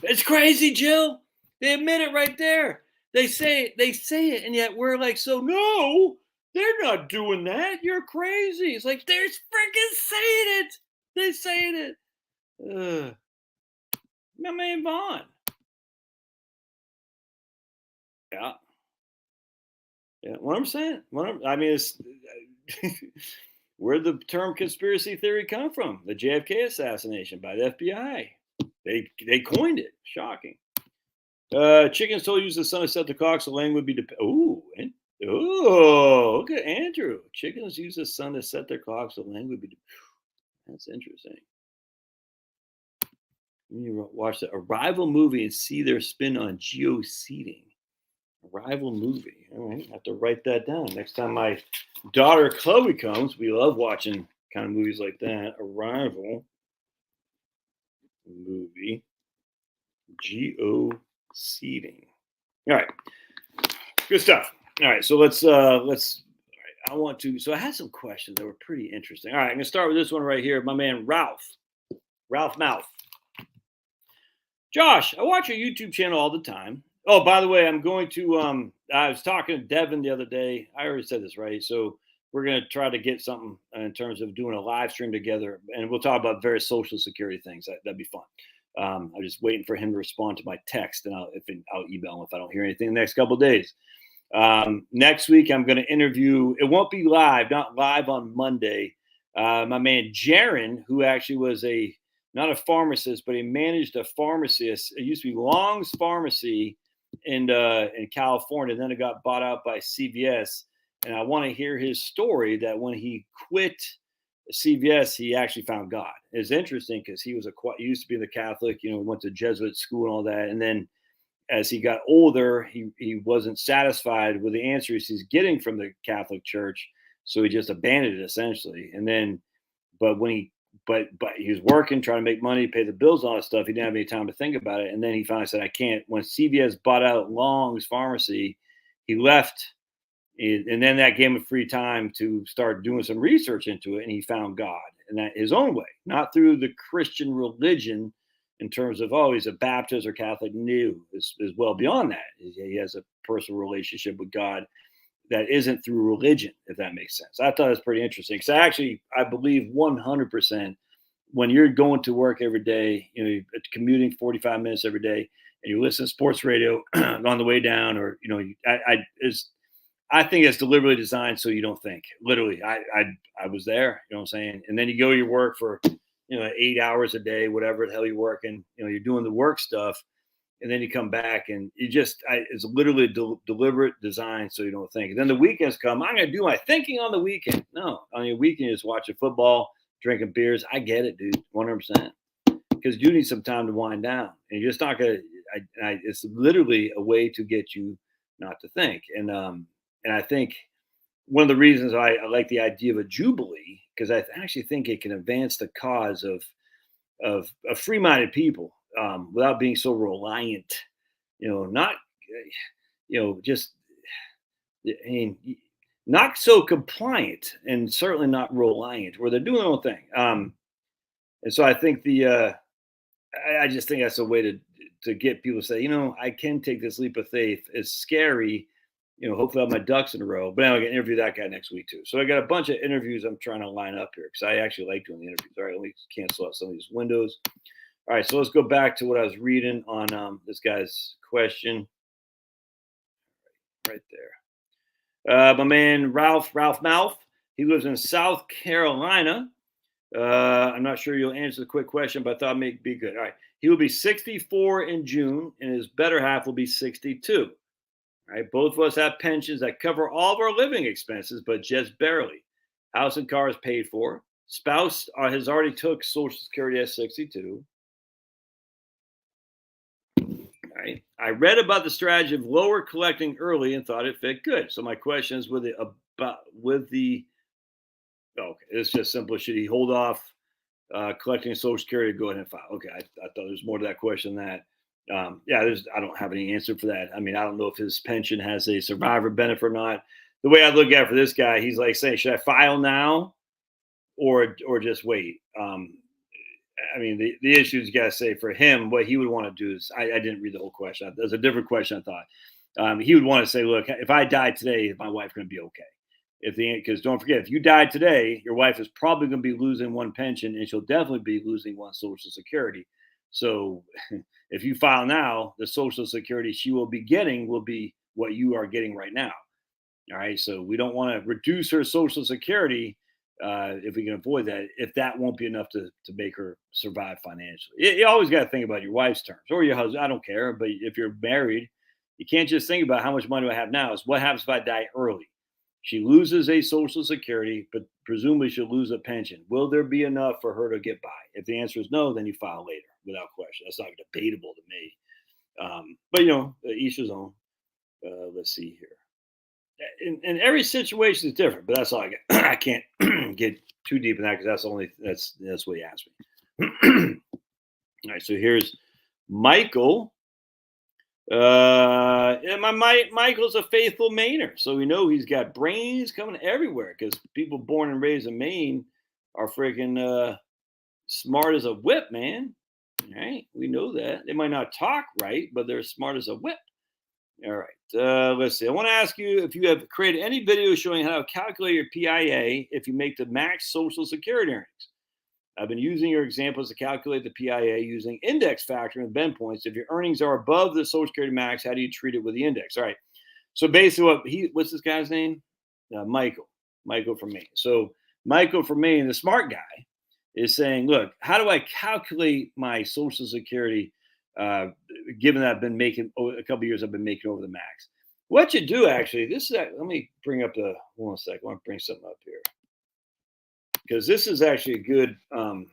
[SPEAKER 1] It's crazy, Jill. They admit it right there. They say it, and yet we're like, so no, They're not doing that. You're crazy. It's like they're freaking saying it. They're saying it. My man Vaughn. Yeah. Yeah. What I'm saying. I mean, it's where'd the term conspiracy theory come from? The JFK assassination by the FBI. They coined it. Shocking. Chickens told use the sun to set the clock, so land would be. Okay, Andrew. Chickens use the sun to set their clocks, so land would be. That's interesting. You watch the Arrival movie and see their spin on geoseeding. Arrival movie. All right, I have to write that down. Next time my daughter Chloe comes, we love watching kind of movies like that. Arrival movie, geoseeding. All right, good stuff. All right, so let's. I want to. So I had some questions that were pretty interesting. All right, I'm gonna start with this one right here. My man Ralph Mouth. Josh, I watch your YouTube channel all the time. Oh, by the way, I'm going to. I was talking to Devin the other day. I already said this, right? So we're going to try to get something in terms of doing a live stream together, and we'll talk about various social security things. That'd be fun. I'm just waiting for him to respond to my text, and I'll email him if I don't hear anything in the next couple of days. Next week, I'm going to interview. It won't be live, not live on Monday. My man Jaron, who actually was not a pharmacist, but he managed a pharmacy. It used to be Long's Pharmacy in California. Then it got bought out by CVS. And I want to hear his story that when he quit CVS, he actually found God. It's interesting because he used to be the Catholic, went to Jesuit school and all that. And then as he got older, he wasn't satisfied with the answers he's getting from the Catholic Church. So he just abandoned it essentially. And then, but he was working, trying to make money, pay the bills, and all that stuff. He didn't have any time to think about it. And then he finally said, I can't. When CVS bought out Long's Pharmacy, he left. And then that gave him free time to start doing some research into it. And he found God in that his own way, not through the Christian religion in terms of, he's a Baptist or Catholic. Is well beyond that. He has a personal relationship with God that isn't through religion, if that makes sense. I thought it was pretty interesting because I believe 100% when you're going to work every day, you're commuting 45 minutes every day, and you listen to sports radio on the way down, or I think it's deliberately designed so you don't think. Literally, I was there, you know what I'm saying? And then you go to your work for 8 hours a day, whatever the hell you're working, you're doing the work stuff. And then you come back and it's literally deliberate design so you don't think. And then the weekends come. I'm going to do my thinking on the weekend. No, on your weekend, you're just watching football, drinking beers. I get it, dude, 100%. Because you need some time to wind down. And you're just not going to. It's literally a way to get you not to think. And I think one of the reasons I like the idea of a Jubilee, because I actually think it can advance the cause of free-minded people. Without being so reliant, not, just, not so compliant and certainly not reliant, where they're doing their own thing. And so I think I just think that's a way to get people to say, I can take this leap of faith. It's scary. Hopefully I have my ducks in a row. But I'm going to interview that guy next week too. So I got a bunch of interviews I'm trying to line up here because I actually like doing the interviews. All right, let me cancel out some of these windows. All right, so let's go back to what I was reading on this guy's question. Right there. My man Ralph Mouth, he lives in South Carolina. I'm not sure you'll answer the quick question, but I thought it'd be good. All right, he will be 64 in June, and his better half will be 62. All right, both of us have pensions that cover all of our living expenses, but just barely. House and car is paid for. Spouse has already took Social Security at 62. Right. I read about the strategy of lower collecting early and thought it fit good. So my question is okay, it's just simple. Should he hold off collecting Social Security to go ahead and file? Okay, I thought there's more to that question than that. I don't have any answer for that. I mean, I don't know if his pension has a survivor benefit or not. The way I look at it for this guy, he's like saying, should I file now or just wait? I mean, the issues you got to say for him, what he would want to do is, I didn't read the whole question. There's a different question I thought. He would want to say, look, if I die today, is my wife going to be okay? Because don't forget, if you died today, your wife is probably going to be losing one pension, and she'll definitely be losing one Social Security. So if you file now, the Social Security she will be getting will be what you are getting right now. All right. So we don't want to reduce her Social Security if we can avoid that, if that won't be enough to make her survive financially. You always got to think about your wife's terms or your husband. I don't care. But if you're married, you can't just think about how much money do I have now. It's what happens if I die early. She loses a Social Security, but presumably she'll lose a pension. Will there be enough for her to get by? If the answer is no, then you file later without question. That's not debatable to me. But, each his own. Let's see here. And every situation is different, but that's all I get. I can't get too deep in that because that's what he asked me. All right, so here's Michael. Michael's a faithful Mainer, so we know he's got brains coming everywhere because people born and raised in Maine are freaking smart as a whip, man. All right, we know that they might not talk right, but they're smart as a whip. All right, let's see. I want to ask you if you have created any videos showing how to calculate your PIA if you make the max Social Security earnings. I've been using your examples to calculate the PIA using index factor and bend points. If your earnings are above the Social Security max, how do you treat it with the index? All right. So basically, what's this guy's name? Michael. Michael from Maine. So Michael from Maine, the smart guy, is saying, look, how do I calculate my Social Security given that I've been making a couple of years, I've been making over the max. What you do actually, let me bring up one second. I want to bring something up here because this is actually a good. Benefits.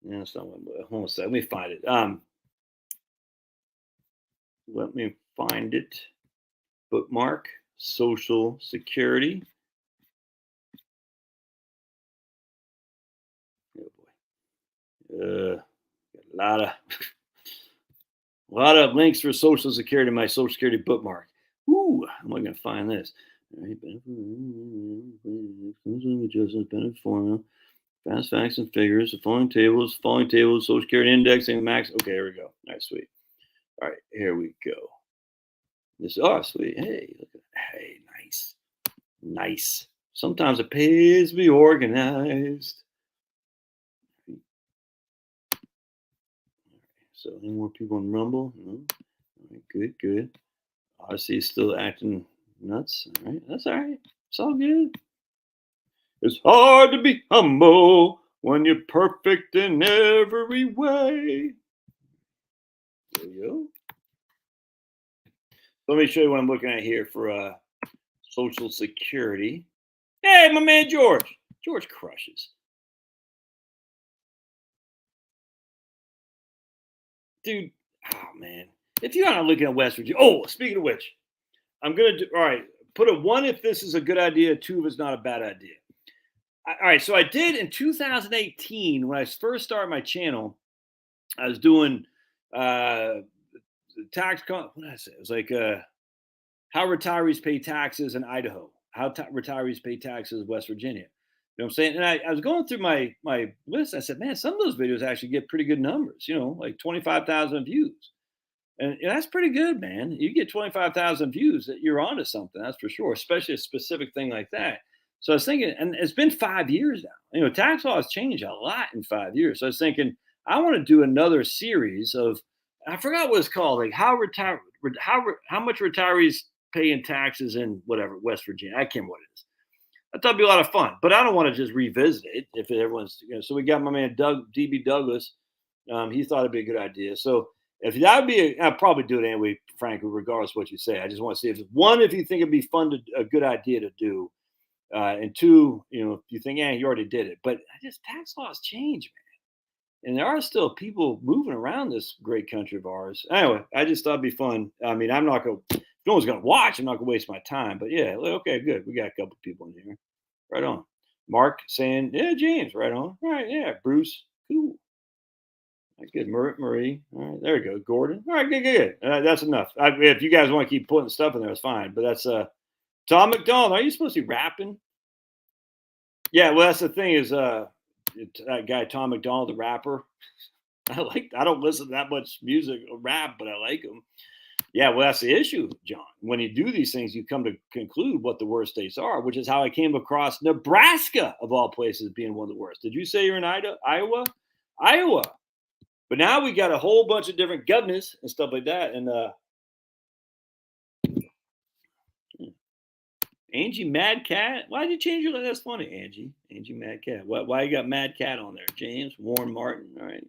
[SPEAKER 1] Yeah, it's not one. Hold on a second. Let me find it. Let me find it. Bookmark Social Security. A lot of links for Social Security in my Social Security bookmark. Ooh, I'm not gonna find this. All right, adjustments, benefit formula, fast facts and figures, the following tables, Social Security indexing max. Okay, here we go. All right, sweet. All right, here we go. Sweet. Hey, look at that. Hey, nice. Sometimes it pays to be organized. So any more people on Rumble? No? All right, good. Odyssey is still acting nuts. All right, that's all right. It's all good. It's hard to be humble when you're perfect in every way. There you go. Let me show you what I'm looking at here for Social Security. Hey, my man George. George crushes. Dude, oh man. If you're not looking at West Virginia, speaking of which, I'm gonna do all right. Put a 1 if this is a good idea, 2 if it's not a bad idea. All right, so I did in 2018 when I first started my channel. I was doing what did I say? It was like how retirees pay taxes in Idaho, how retirees pay taxes in West Virginia. You know what I'm saying? And I was going through my list. I said, man, some of those videos actually get pretty good numbers. Like 25,000 views. And that's pretty good, man. You get 25,000 views, that you're onto something. That's for sure, especially a specific thing like that. So I was thinking, and it's been 5 years now. Tax laws change a lot in 5 years. So I was thinking, I want to do another series of, I forgot what it's called, like how much retirees pay in taxes in whatever West Virginia. I can't remember what it is. I thought it'd be a lot of fun, but I don't want to just revisit it if everyone's. So we got my man DB Douglas. He thought it'd be a good idea. So if that would be, I'd probably do it anyway, frankly, regardless of what you say. I just want to see if you think it'd be fun a good idea to do, and 2, if you think, you already did it. But tax laws change, man, and there are still people moving around this great country of ours. Anyway, I just thought it'd be fun. I mean, I'm not going. If no one's going to watch, I'm not going to waste my time. But yeah, okay, good. We got a couple people in here. Right on. Mark saying, yeah, James, right on. All right, yeah, Bruce, cool. Good. Marie. All right, there we go. Gordon. All right, good. That's enough. If you guys want to keep putting stuff in there, it's fine. But that's Tom McDonald. Are you supposed to be rapping? Yeah, well, that's the thing is that guy Tom McDonald, the rapper. I don't listen to that much music or rap, but I like them. Yeah, well, that's the issue, John. When you do these things, you come to conclude what the worst states are, which is how I came across Nebraska, of all places, being one of the worst. Did you say you're in Iowa? Iowa. But now we got a whole bunch of different governors and stuff like that. And Angie Mad Cat. Why did you change your? That's funny, Angie. Angie Mad Cat. Why you got Mad Cat on there? James Warren Martin. All right.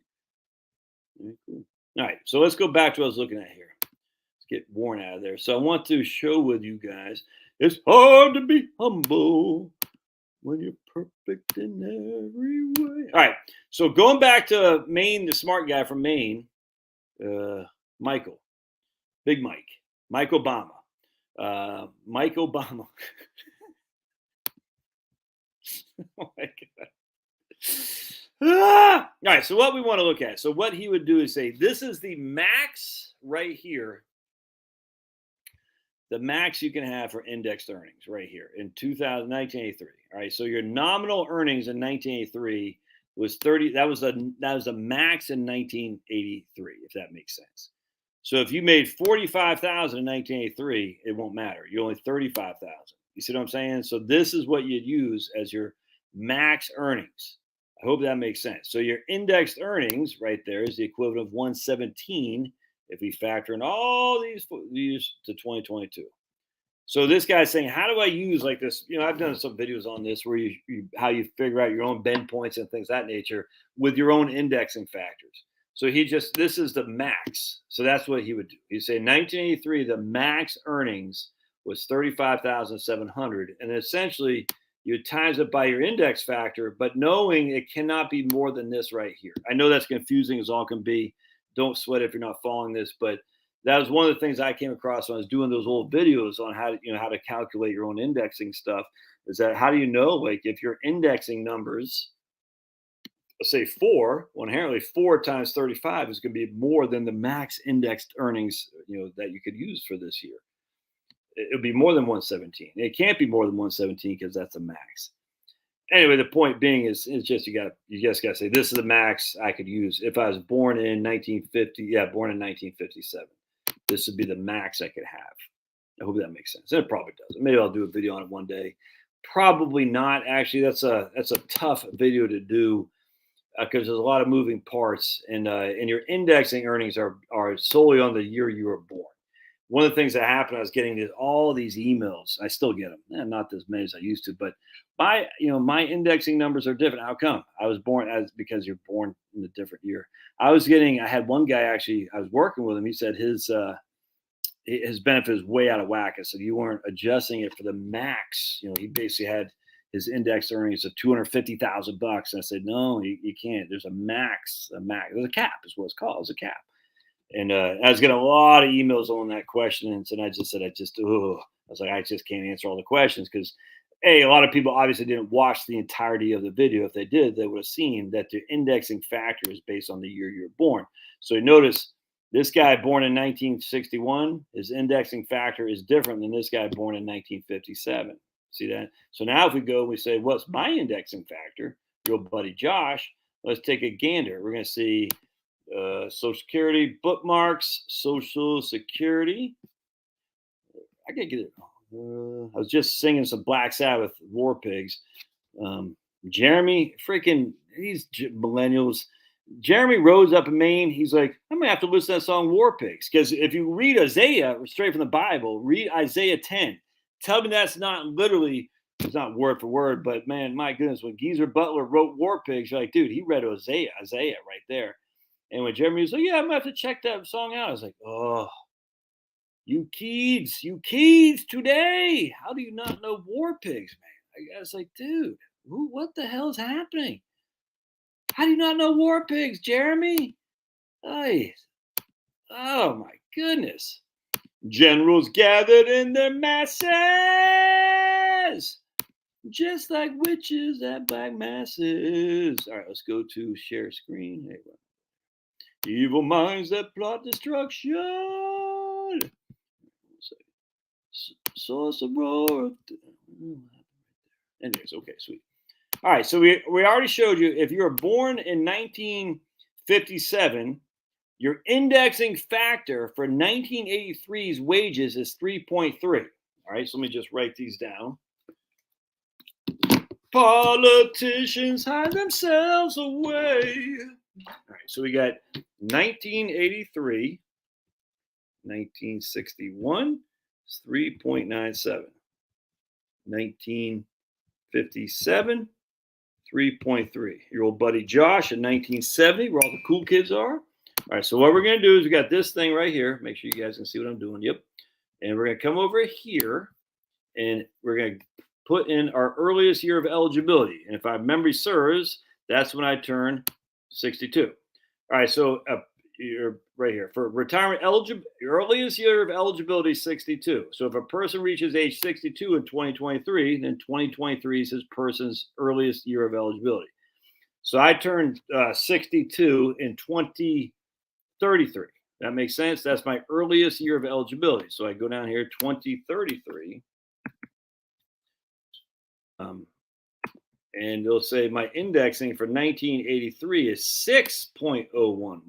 [SPEAKER 1] Very cool. All right. So let's go back to what I was looking at here. Let's get Warren out of there. So I want to show with you guys. It's hard to be humble when you're perfect in every way. All right. So going back to Maine, the smart guy from Maine, Michael, Big Mike Obama. Mike Obama. Oh my God. All right, so what we want to look at. So what he would do is say, this is the max right here. The max you can have for indexed earnings right here in 1983. All right, so your nominal earnings in 1983 was 30. That was the max in 1983, if that makes sense. So if you made 45,000 in 1983, it won't matter. You're only 35,000. You see what I'm saying? So this is what you'd use as your max earnings. I hope that makes sense. So your indexed earnings right there is the equivalent of 117 if we factor in all these to 2022. So this guy's saying, how do I use like this? You know, I've done some videos on this where you how you figure out your own bend points and things of that nature with your own indexing factors. So this is the max. So that's what he would do. He'd say 1983, the max earnings was 35,700. And essentially you times it by your index factor, but knowing it cannot be more than this right here. I know that's confusing as all can be. Don't sweat if you're not following this, but that was one of the things I came across when I was doing those old videos on how to calculate your own indexing stuff. Is that how do you know, like, if you're indexing numbers, let's say 4, well, inherently 4 times 35 is going to be more than the max indexed earnings, that you could use for this year. It'll be more than 117. It can't be more than 117 because that's a max. Anyway, the point being is just you just got to say this is the max I could use if I was born in 1950. Yeah, born in 1957. This would be the max I could have. I hope that makes sense. And it probably doesn't. Maybe I'll do a video on it one day. Probably not. Actually, that's a tough video to do because there's a lot of moving parts, and your indexing earnings are solely on the year you were born. One of the things that happened, I was getting all these emails. I still get them, not as many as I used to, but my indexing numbers are different. How come? I was born because you're born in a different year. I had one guy actually, I was working with him. He said his benefit is way out of whack. I said, you weren't adjusting it for the max. He basically had his index earnings of $250,000. And I said, no, you can't. There's a max. There's a cap is what it's called. It's a cap. And I was getting a lot of emails on that question. And I just said, I was like, I just can't answer all the questions because a lot of people obviously didn't watch the entirety of the video. If they did, they would have seen that the indexing factor is based on the year you were born. So you notice this guy born in 1961, his indexing factor is different than this guy born in 1957. See that? So now if we go and we say, what's my indexing factor? Your buddy Josh, let's take a gander. We're going to see Social Security, bookmarks, Social Security. I can't get it. I was just singing some Black Sabbath War Pigs. Jeremy, freaking these millennials. Jeremy rose up in Maine. He's like, I'm going to have to listen to that song War Pigs. Because if you read Isaiah straight from the Bible, read Isaiah 10. Tell me that's not literally, it's not word for word, but man, my goodness, when Geezer Butler wrote War Pigs, you're like, dude, he read Isaiah right there. And when Jeremy was like, yeah, I'm going to have to check that song out. I was like, oh, you kids today. How do you not know War Pigs, man? I was like, dude, what the hell is happening? How do you not know War Pigs, Jeremy? Hey, oh, my goodness. Generals gathered in their masses, just like witches at black masses. All right, let's go to share screen. Hey, evil minds that plot destruction. Source of roar. Anyways, okay, sweet. All right, so we already showed you if you were born in 57, your indexing factor for 1983's wages is 3.3. All right, so let me just write these down. Politicians hide themselves away. All right, so we got 1983, 1961 is 3.97. 1957, 3.3. Your old buddy Josh in 1970, where all the cool kids are. All right, so what we're going to do is we got this thing right here. Make sure you guys can see what I'm doing. Yep. And we're going to come over here and we're going to put in our earliest year of eligibility. And if my memory serves, that's when I turn 62. All right, so you're right here. For retirement eligible, your earliest year of eligibility is 62. So if a person reaches age 62 in 2023, then 2023 is his person's earliest year of eligibility. So I turned 62 in 2033. That makes sense. That's my earliest year of eligibility. So I go down here, 2033. And they'll say my indexing for 1983 is 6.011.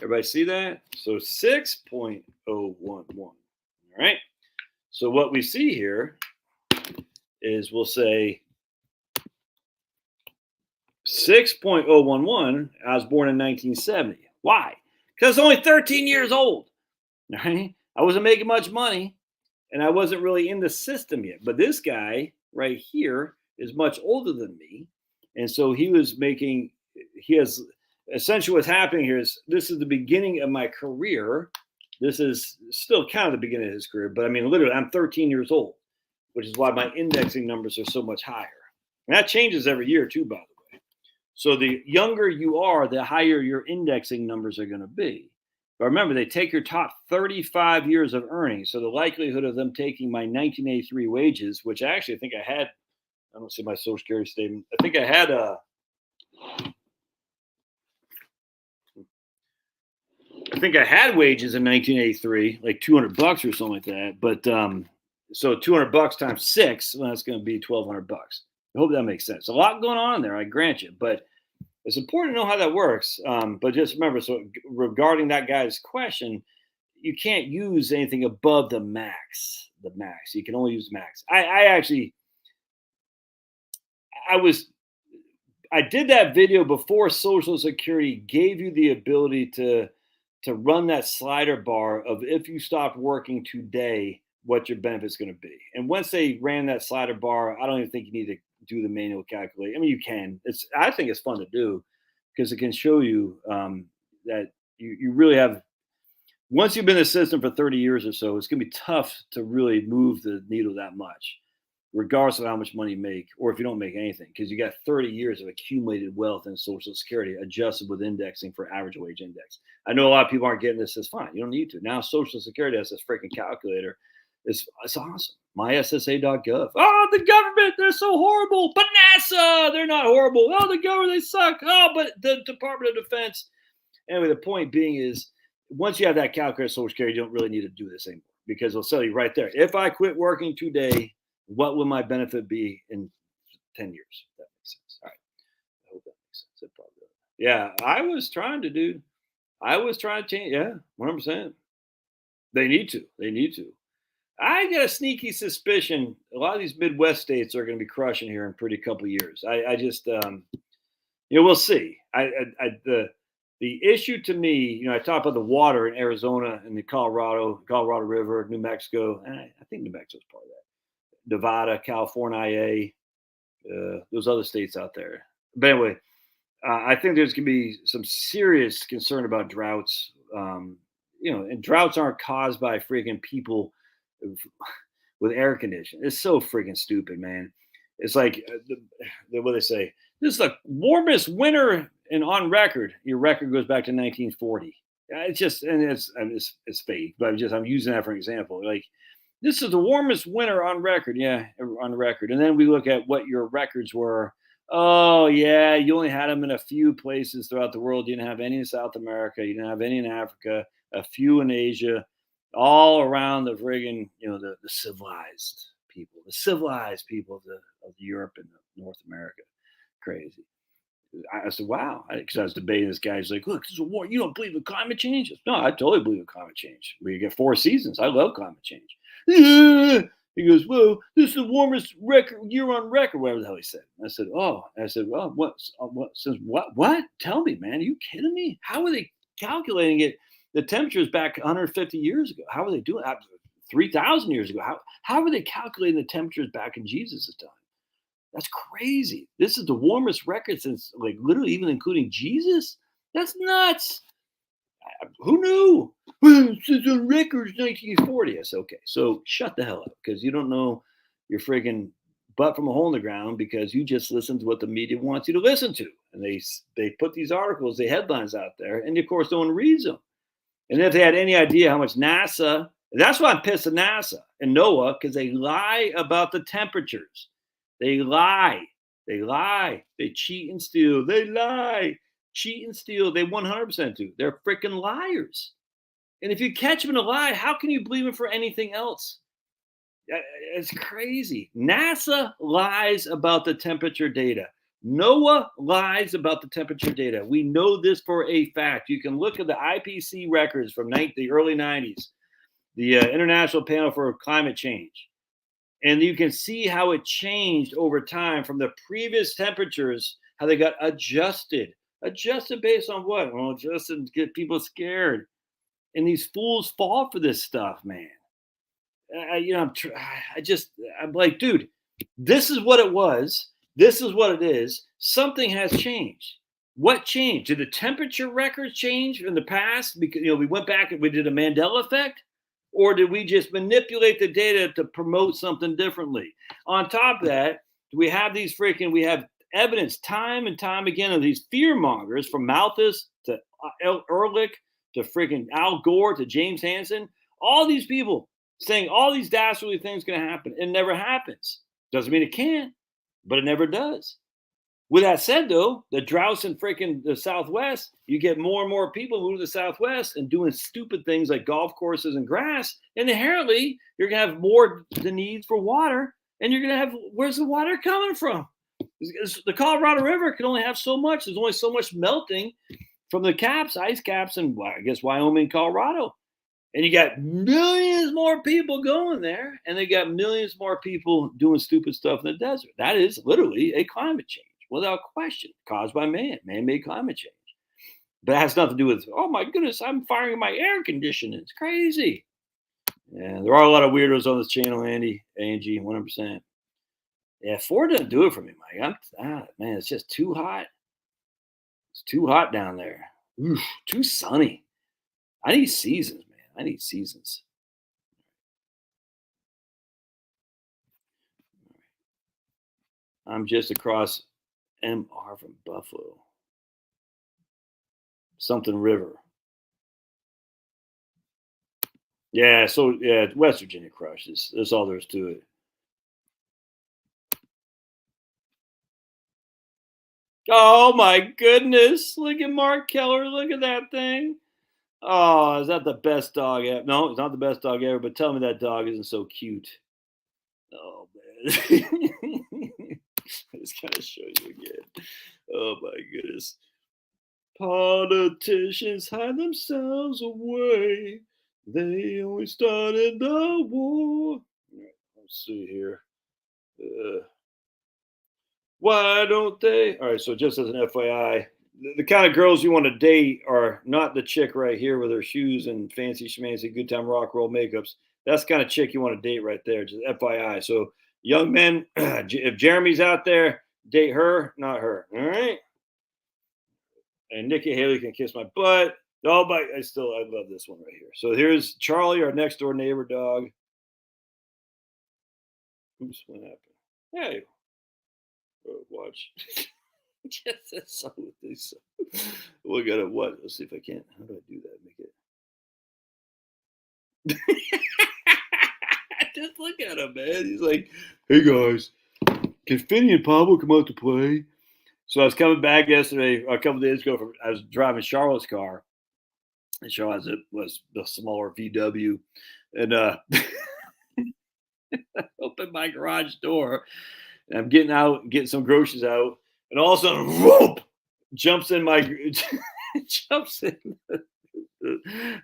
[SPEAKER 1] Everybody see that? So 6.011. All right. So what we see here is we'll say 6.011. I was born in 1970. Why? Because I was only 13 years old. Right? I wasn't making much money and I wasn't really in the system yet. But this guy right here is much older than me. And so he has essentially what's happening here is this is the beginning of my career. This is still kind of the beginning of his career, but I mean, literally, I'm 13 years old, which is why my indexing numbers are so much higher. And that changes every year too, by the way. So the younger you are, the higher your indexing numbers are going to be. But remember, they take your top 35 years of earnings. So the likelihood of them taking my 1983 wages, which actually I think I had, I don't see my social security statement. I think I had wages in 1983, like $200 or something like that. But so $200 times 6, well, that's going to be $1,200. I hope that makes sense. A lot going on there, I grant you, but it's important to know how that works. But just remember, so regarding that guy's question, you can't use anything above the max. The max. You can only use max. I did that video before Social Security gave you the ability to run that slider bar of if you stopped working today, what your benefit's going to be. And once they ran that slider bar, I don't even think you need to do the manual calculate. I mean, you can. I think it's fun to do because it can show you that you really have. Once you've been in the system for 30 years or so, it's going to be tough to really move the needle that much, regardless of how much money you make, or if you don't make anything, because you got 30 years of accumulated wealth in Social Security adjusted with indexing for average wage index. I know a lot of people aren't getting this. It's fine. You don't need to. Now Social Security has this freaking calculator. It's awesome. MySSA.gov. Oh, the government, they're so horrible. But NASA, they're not horrible. Oh, the government, they suck. Oh, but the Department of Defense. Anyway, the point being is, once you have that calculator, Social Security, you don't really need to do this anymore because it'll tell you right there. If I quit working today, what will my benefit be in 10 years? If that makes sense. All right. I hope that makes sense. It probably does. Yeah, I was trying to change. Yeah, 100%. They need to. I got a sneaky suspicion a lot of these Midwest states are going to be crushing here in a pretty couple of years. I just, we'll see. The issue to me, I talk about the water in Arizona and the Colorado River, New Mexico. And I think New Mexico's part of that. Nevada, California, those other states out there. But anyway, I think there's going to be some serious concern about droughts. And droughts aren't caused by freaking people with air conditioning. It's so freaking stupid, man. It's like what they say. This is the warmest winter on record. Your record goes back to 1940. It's just, and it's fake, but I'm using that for an example. Like, this is the warmest winter on record. Yeah, on record. And then we look at what your records were. Oh, yeah, you only had them in a few places throughout the world. You didn't have any in South America. You didn't have any in Africa, a few in Asia, all around the friggin', the civilized people of Europe and North America. Crazy. I said, wow. Because I was debating this guy. He's like, look, this is a war. You don't believe in climate change? I said, no, I totally believe in climate change. We get 4 seasons. I love climate change. Yeah. He goes, well, this is the warmest year on record, whatever the hell he said. I said, oh. I said, well, what? Tell me, man. Are you kidding me? How are they calculating it? The temperatures back 150 years ago. How are they doing that? 3,000 years ago. How are they calculating the temperatures back in Jesus' time? That's crazy. This is the warmest record since, like, literally even including Jesus. That's nuts. Who knew? Well, it's on record 1940. I said, okay, so shut the hell up because you don't know your friggin' butt from a hole in the ground because you just listen to what the media wants you to listen to. And they put these articles, the headlines out there, and of course, no one reads them. And if they had any idea how much NASA, that's why I'm pissed at NASA and NOAA, because they lie about the temperatures. They lie. They lie. They cheat and steal. They lie. Cheat and steal. They 100% do. They're freaking liars. And if you catch them in a lie, how can you believe them for anything else? It's crazy. NASA lies about the temperature data. NOAA lies about the temperature data. We know this for a fact. You can look at the IPCC records from the early 90s, the International Panel for Climate Change. And you can see how it changed over time from the previous temperatures, how they got adjusted. Adjusted based on what? Well, adjusted to get people scared. And these fools fall for this stuff, man. I'm like, dude, this is what it was. This is what it is. Something has changed. What changed? Did the temperature records change in the past? Because we went back and we did a Mandela effect, or did we just manipulate the data to promote something differently? On top of that, we have evidence time and time again of these fear mongers from Malthus to Ehrlich to freaking Al Gore to James Hansen. All these people saying all these dastardly things going to happen. It never happens. Doesn't mean it can't, but it never does. With that said, though, the droughts in freaking the Southwest, you get more and more people moving to the Southwest and doing stupid things like golf courses and grass. And inherently, you're going to have more the needs for water. And you're going to have, where's the water coming from? The Colorado River can only have so much. There's only so much melting from the ice caps in, I guess, Wyoming, Colorado. And you got millions more people going there, and they got millions more people doing stupid stuff in the desert. That is literally a climate change, without question, caused by man-made climate change. But it has nothing to do with, oh my goodness, I'm firing my air conditioning. It's crazy. Yeah, there are a lot of weirdos on this channel, Angie, 100%. Yeah, Ford doesn't do it for me, Mike. Man, it's just too hot. It's too hot down there. Oof, too sunny. I need seasons, man. I need seasons. I'm just across MR from Buffalo. Something River. Yeah, so yeah, West Virginia crushes. That's all there is to it. Oh my goodness. Look at Mark Keller. Look at that thing. Oh, is that the best dog ever? No, it's not the best dog ever, but tell me that dog isn't so cute. Oh, man. I just gotta show you again. Oh, my goodness. Politicians hide themselves away. They only started the war. Let's see here. Why don't they? All right, so just as an FYI, the kind of girls you want to date are not the chick right here with her shoes and fancy schmancy good time rock roll makeups. That's the kind of chick you want to date right there, just FYI. So young men, if Jeremy's out there, date her, not her. All right. And Nikki Haley can kiss my butt. Oh, but I love this one right here. So here's Charlie, our next door neighbor dog. Oops, what happened? Hey, watch. Just so this. We gotta what? Let's see if I can. How do I do that? Make it. Just look at him, man. He's like, "Hey guys, can Finney and Pablo come out to play?" So I was coming back yesterday, a couple of days ago. I was driving Charlotte's car, and Charlotte was the smaller VW, and I opened my garage door, and I'm getting some groceries out, and all of a sudden, whoop! jumps in jumps in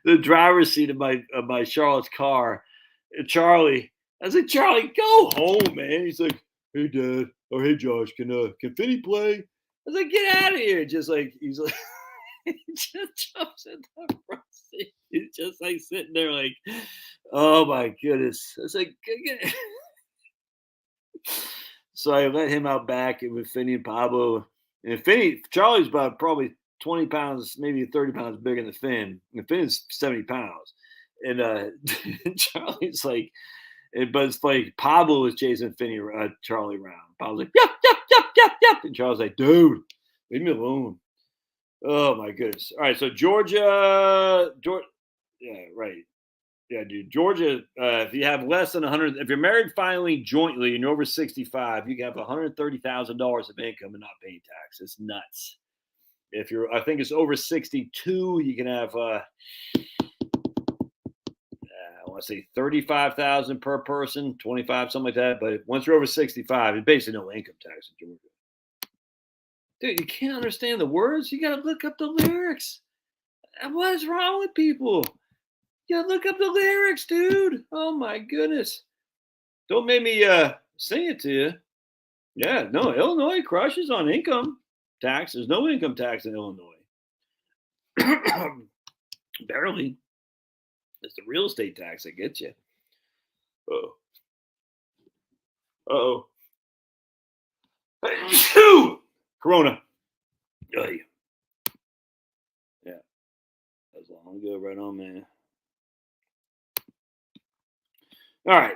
[SPEAKER 1] the driver's seat of my Charlotte's car. And Charlie, I said, Charlie, go home, man. He's like, hey, Dad, or hey, Josh, can Finney play? I was like, get out of here. Just like he's like, he just jumps in the front seat. He's just like sitting there, like, oh my goodness. I was like, get. So I let him out back and with Finney and Pablo. And Charlie's about probably 20 pounds, maybe 30 pounds bigger than Finn. And Finn's 70 pounds. And Charlie's like, but it's like Pablo was chasing Charlie around. Pablo's like, yep, yep, yep, yep, yep. And Charlie's like, dude, leave me alone. Oh my goodness. All right. So Georgia, yeah, right. Yeah, dude. Georgia, if you have less than 100, if you're married filing jointly and you're over 65, you can have $130,000 of income and not paying tax. It's nuts. If you're, I think it's over 62, you can have, I want to say 35,000 per person, 25, something like that. But once you're over 65, it's basically no income tax in Georgia. Dude, you can't understand the words. You got to look up the lyrics. What is wrong with people? Yeah, look up the lyrics, dude. Oh my goodness. Don't make me sing it to you. Yeah, no, Illinois crushes on income tax. There's no income tax in Illinois. Barely. It's the real estate tax that gets you. Oh. Uh-oh. Corona. Oh, yeah. That was long ago, right on, man. All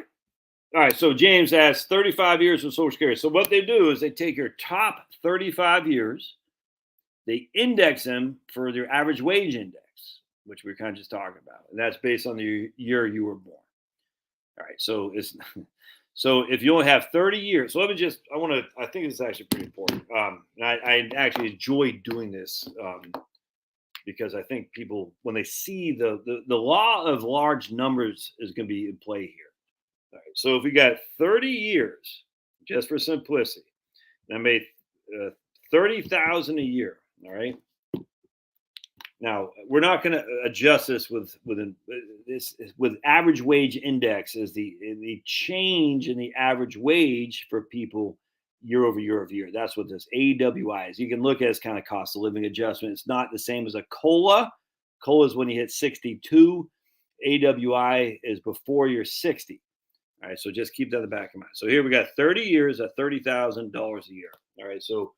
[SPEAKER 1] right. So James asks 35 years of Social Security. So what they do is they take your top 35 years, they index them for their average wage index, which we're kind of just talking about. And that's based on the year you were born. All right. So if you only have 30 years, so I think it's actually pretty important. I actually enjoy doing this because I think people, when they see the law of large numbers is going to be in play here. All right, so if we got 30 years, just for simplicity, and I made 30,000 a year. All right. Now we're not going to adjust this with average wage index as the change in the average wage for people year over year over year. That's what this AWI is. You can look at it as kind of cost of living adjustment. It's not the same as a COLA. COLA is when you hit 62. AWI is before you're 60. All right, so just keep that in the back of your mind. So here we got 30 years at $30,000 a year. All right, so,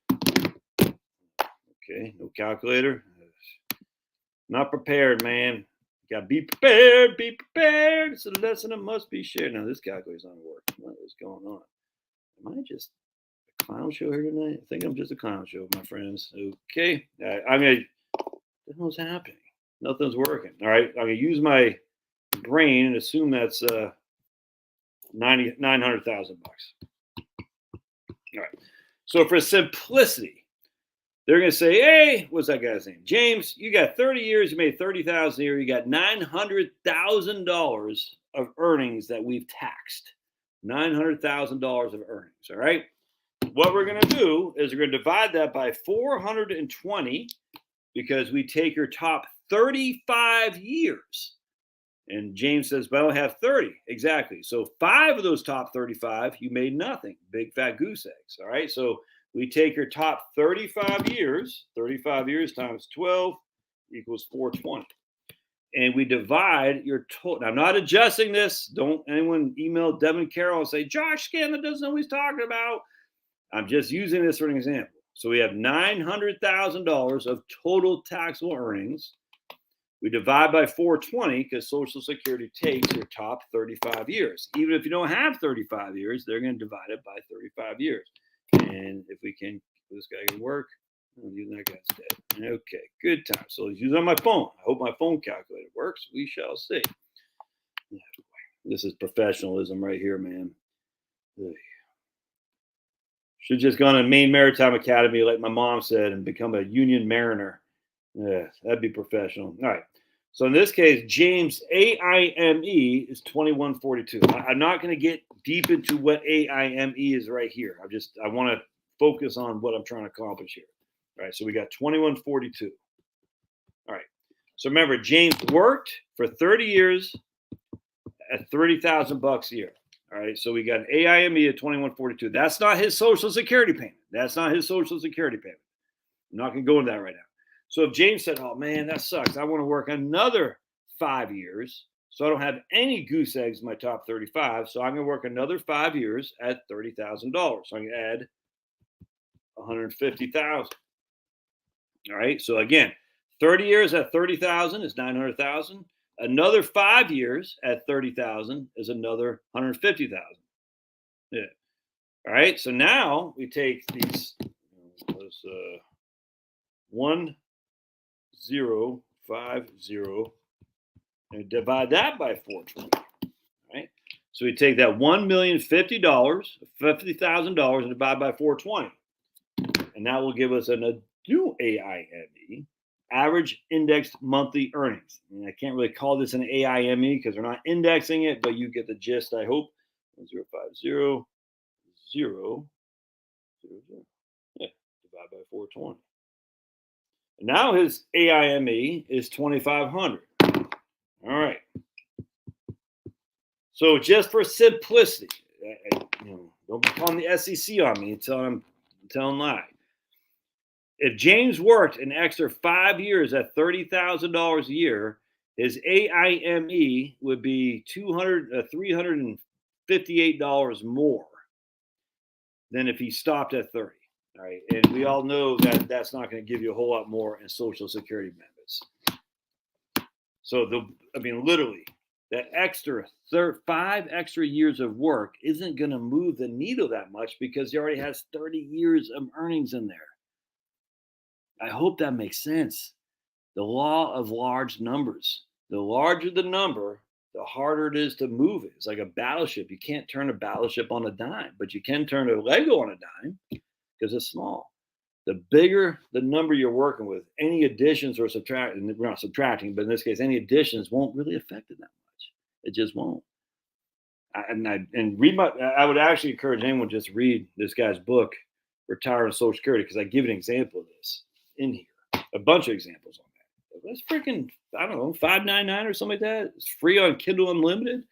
[SPEAKER 1] okay, no calculator. Not prepared, man. You got to be prepared, be prepared. It's a lesson that must be shared. Now, this calculator's not working. What is going on? Am I just a clown show here tonight? I think I'm just a clown show, my friends. Okay, what the hell's happening? Nothing's working. All right, I'm going to use my brain and assume that's 900,000 bucks. All right. So for simplicity, they're going to say, hey, what's that guy's name? James, you got 30 years, you made 30,000 a year, you got $900,000 of earnings that we've taxed. $900,000 of earnings. All right. What we're going to do is we're going to divide that by 420 because we take your top 35 years. And James says, but I don't have 30. Exactly. So 5 of those top 35, you made nothing. Big fat goose eggs. All right. So we take your top 35 years times 12 equals 420. And we divide your total. Now, I'm not adjusting this. Don't anyone email Devin Carroll and say, Josh Scanlon doesn't know what he's talking about. I'm just using this for an example. So we have $900,000 of total taxable earnings. We divide by 420 because Social Security takes your top 35 years. Even if you don't have 35 years, they're going to divide it by 35 years. And if this guy can work, I'm using that guy's dead. Okay, good time. So he's using my phone. I hope my phone calculator works. We shall see. This is professionalism right here, man. Should just gone to Maine Maritime Academy, like my mom said, and become a union mariner. Yeah, that'd be professional. All right. So in this case, James AIME is 2142. I'm not going to get deep into what AIME is right here. I want to focus on what I'm trying to accomplish here. All right, so we got 2142. All right. So remember, James worked for 30 years at $30,000 a year. All right. So we got an AIME at 2142. That's not his Social Security payment. That's not his Social Security payment. I'm not going to go into that right now. So if James said, "Oh man, that sucks. I want to work another 5 years, so I don't have any goose eggs in my top 35. So I'm going to work another 5 years at $30,000. So I'm going to add 150,000. All right. So again, 30 years at 30,000 is 900,000. Another 5 years at 30,000 is another 150,000. Yeah. All right. So now we take these 1050 and divide that by 420. Right. So we take that $1,050,000 and divide by 420. And that will give us a new AIME, average indexed monthly earnings. And I can't really call this an AIME because we're not indexing it, but you get the gist, I hope. 1050, yeah, divide by 420. And now his AIME is 2,500. All right. So just for simplicity, don't be calling the SEC on me and telling lie. If James worked an extra 5 years at $30,000 a year, his AIME would be $358 more than if he stopped at 30. All right, and we all know that that's not going to give you a whole lot more in Social Security benefits. So literally, that extra 5 extra years of work isn't going to move the needle that much because he already has 30 years of earnings in there. I hope that makes sense. The law of large numbers. The larger the number, the harder it is to move it. It's like a battleship. You can't turn a battleship on a dime, but you can turn a Lego on a dime because it's small. The bigger the number you're working with, any additions or subtracting, we're not subtracting, but in this case, any additions won't really affect it that much. It just won't. I would actually encourage anyone just to read this guy's book, Retire on Social Security, because I give an example of this in here, a bunch of examples on that. That's freaking, I don't know, $5.99 or something like that. It's free on Kindle Unlimited.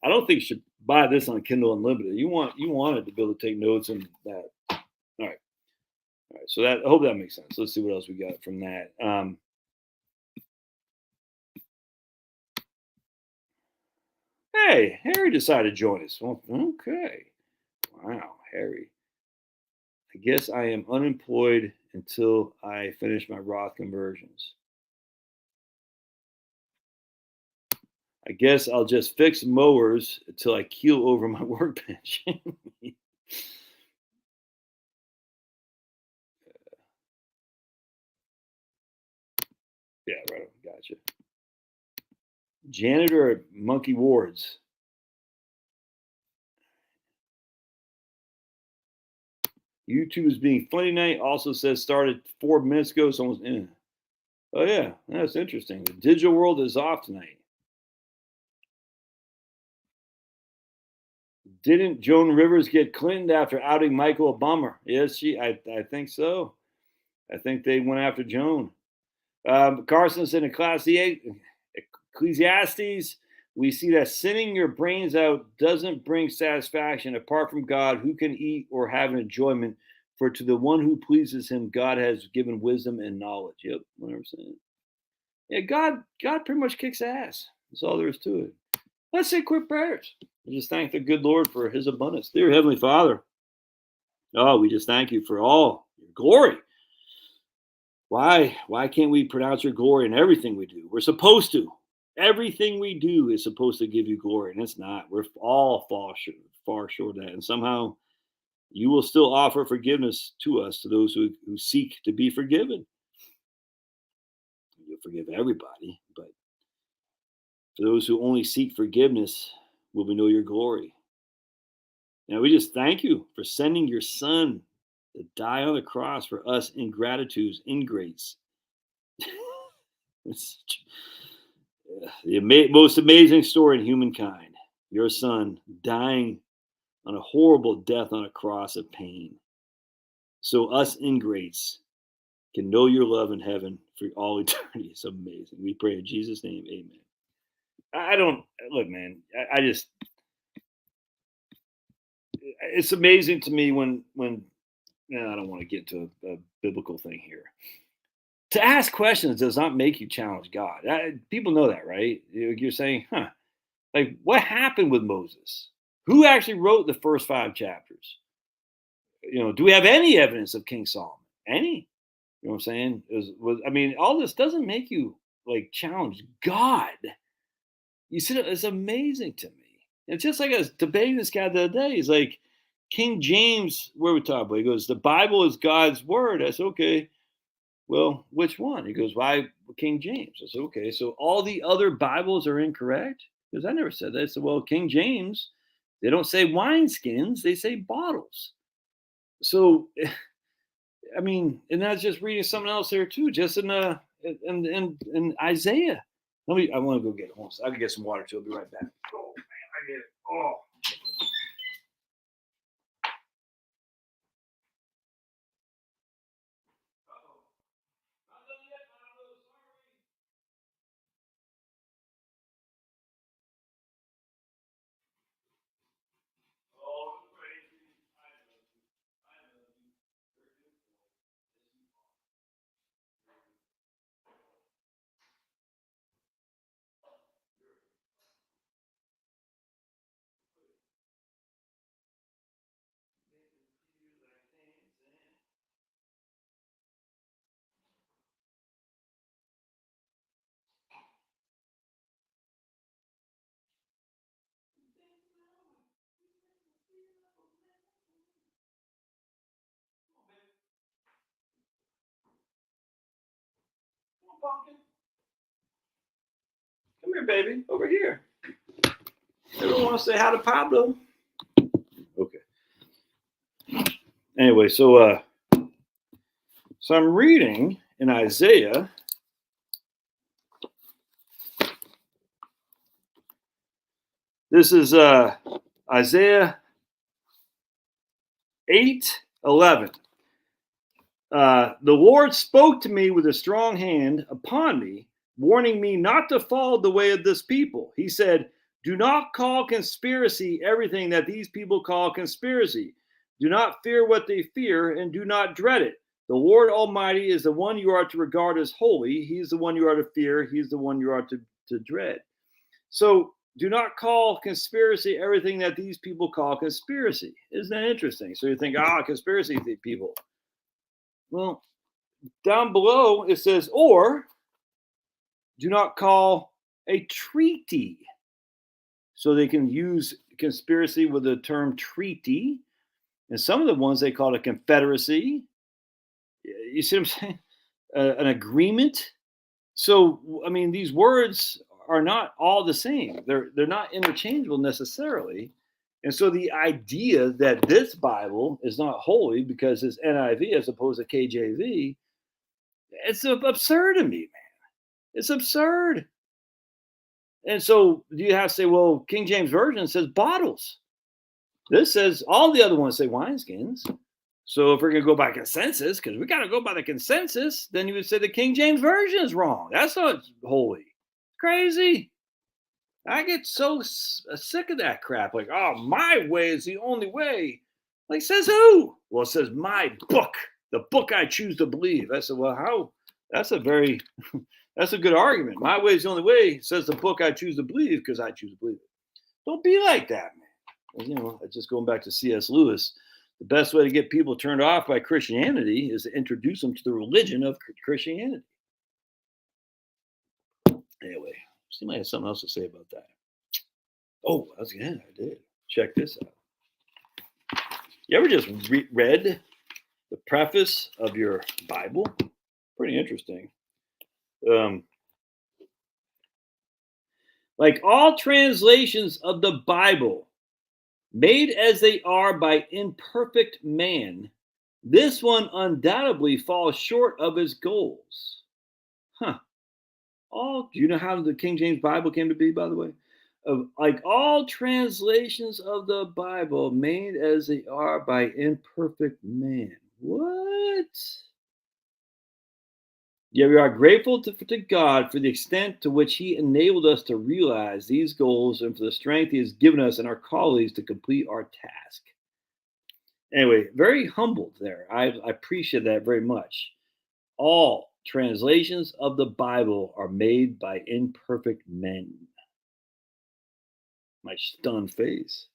[SPEAKER 1] I don't think you should buy this on Kindle Unlimited. You want it to be able to take notes and that. All right. So I hope that makes sense. Let's see what else we got from that. Hey, Harry decided to join us. Well, okay. Wow, Harry. I guess I am unemployed until I finish my Roth conversions. I guess I'll just fix mowers until I keel over my workbench. Yeah, right. Gotcha. Janitor at Monkey Ward's. YouTube is being funny night. Also says started 4 minutes ago. So almost in. Oh yeah, that's interesting. The digital world is off tonight. Didn't Joan Rivers get Clinton after outing Michael Obama? Yes, I think so. I think they went after Joan. Carson said in Ecclesiastes, we see that sinning your brains out doesn't bring satisfaction. Apart from God, who can eat or have an enjoyment? For to the one who pleases him, God has given wisdom and knowledge. Yep, 100%. Yeah, God pretty much kicks ass. That's all there is to it. Let's say quick prayers. We just thank the good Lord for his abundance. Dear Heavenly Father, we just thank you for all your glory. Why can't we pronounce your glory in everything we do? We're supposed to. Everything we do is supposed to give you glory, and it's not. We're all far short of that. And somehow you will still offer forgiveness to us, to those who seek to be forgiven. You'll forgive everybody, but for those who only seek forgiveness, will we know your glory. Now we just thank you for sending your son to die on the cross for us ingrates. It's the most amazing story in humankind. Your son dying on a horrible death on a cross of pain. So us ingrates can know your love in heaven for all eternity. It's amazing. We pray in Jesus' name, amen. I don't look, man. I just it's amazing to me when I don't want to get to a biblical thing here. To ask questions does not make you challenge God. People know that, right? You're saying, huh, like what happened with Moses? Who actually wrote the first 5 chapters? Do we have any evidence of King Solomon? Any? You know what I'm saying? I mean, all this doesn't make you like challenge God. You see, it's amazing to me. It's just like I was debating this guy the other day. He's like, King James, where we talk about? He goes, the Bible is God's word. I said, okay. Well, which one? He goes, why King James? I said, okay. So all the other Bibles are incorrect? Because I never said that. I said, well, King James, they don't say wineskins, they say bottles. So I mean, and that's just reading something else here too, just in Isaiah. I want to go get it. Hold on. I can get some water too. I'll be right back. Oh man, I get it. Oh. Come here, baby. Over here. Everyone wants to say hi to Pablo. Okay. Anyway, so I'm reading in Isaiah. This is Isaiah 8:11. The Lord spoke to me with a strong hand upon me, warning me not to follow the way of this people. He said, do not call conspiracy everything that these people call conspiracy. Do not fear what they fear, and do not dread it. The Lord Almighty is the one you are to regard as holy. He's the one you are to fear. He's the one you are to dread. So do not call conspiracy everything that these people call conspiracy. Isn't that interesting? So you think, conspiracy people. Well, down below it says, or do not call a treaty. So they can use conspiracy with the term treaty. And some of the ones they call it confederacy. You see what I'm saying? An agreement. So, I mean, these words are not all the same. They're not interchangeable necessarily. And so the idea that this Bible is not holy because it's NIV as opposed to KJV, it's absurd to me, man. It's absurd. And so you have to say, well, King James Version says bottles. This says all the other ones say wineskins. So if we're going to go by consensus, because we got to go by the consensus, then you would say the King James Version is wrong. That's not holy. Crazy. I get so sick of that crap. Like, my way is the only way. Like, says who? Well, it says my book, the book I choose to believe. I said, well, how? That's a good argument. My way is the only way, says the book I choose to believe because I choose to believe it. Don't be like that, man. Just going back to C.S. Lewis, the best way to get people turned off by Christianity is to introduce them to the religion of Christianity. Anyway, somebody has something else to say about that. Oh, I did. Check this out. You ever just read the preface of your Bible? Pretty interesting. Like all translations of the Bible, made as they are by imperfect man, this one undoubtedly falls short of its goals. Huh. Do you know how the King James Bible came to be, by the way? Like all translations of the Bible, made as they are by imperfect man. What? Yet we are grateful to God for the extent to which He enabled us to realize these goals and for the strength He has given us and our colleagues to complete our task. Anyway, very humbled there. I appreciate that very much. All translations of the Bible are made by imperfect men. My stunned face.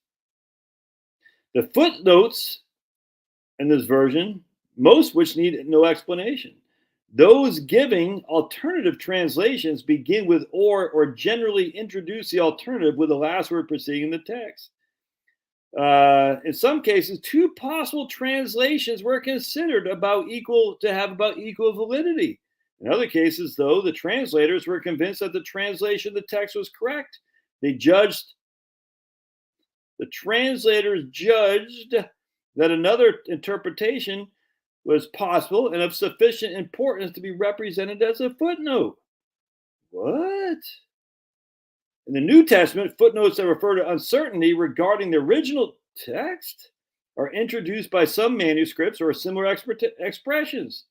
[SPEAKER 1] The footnotes in this version, most which need no explanation. Those giving alternative translations begin with or generally introduce the alternative with the last word preceding the text. In some cases, two possible translations were considered to have about equal validity. In other cases, though, the translators were convinced that the translation of the text was correct. The translators judged that another interpretation was possible and of sufficient importance to be represented as a footnote. What? In the New Testament, footnotes that refer to uncertainty regarding the original text are introduced by some manuscripts or similar expressions.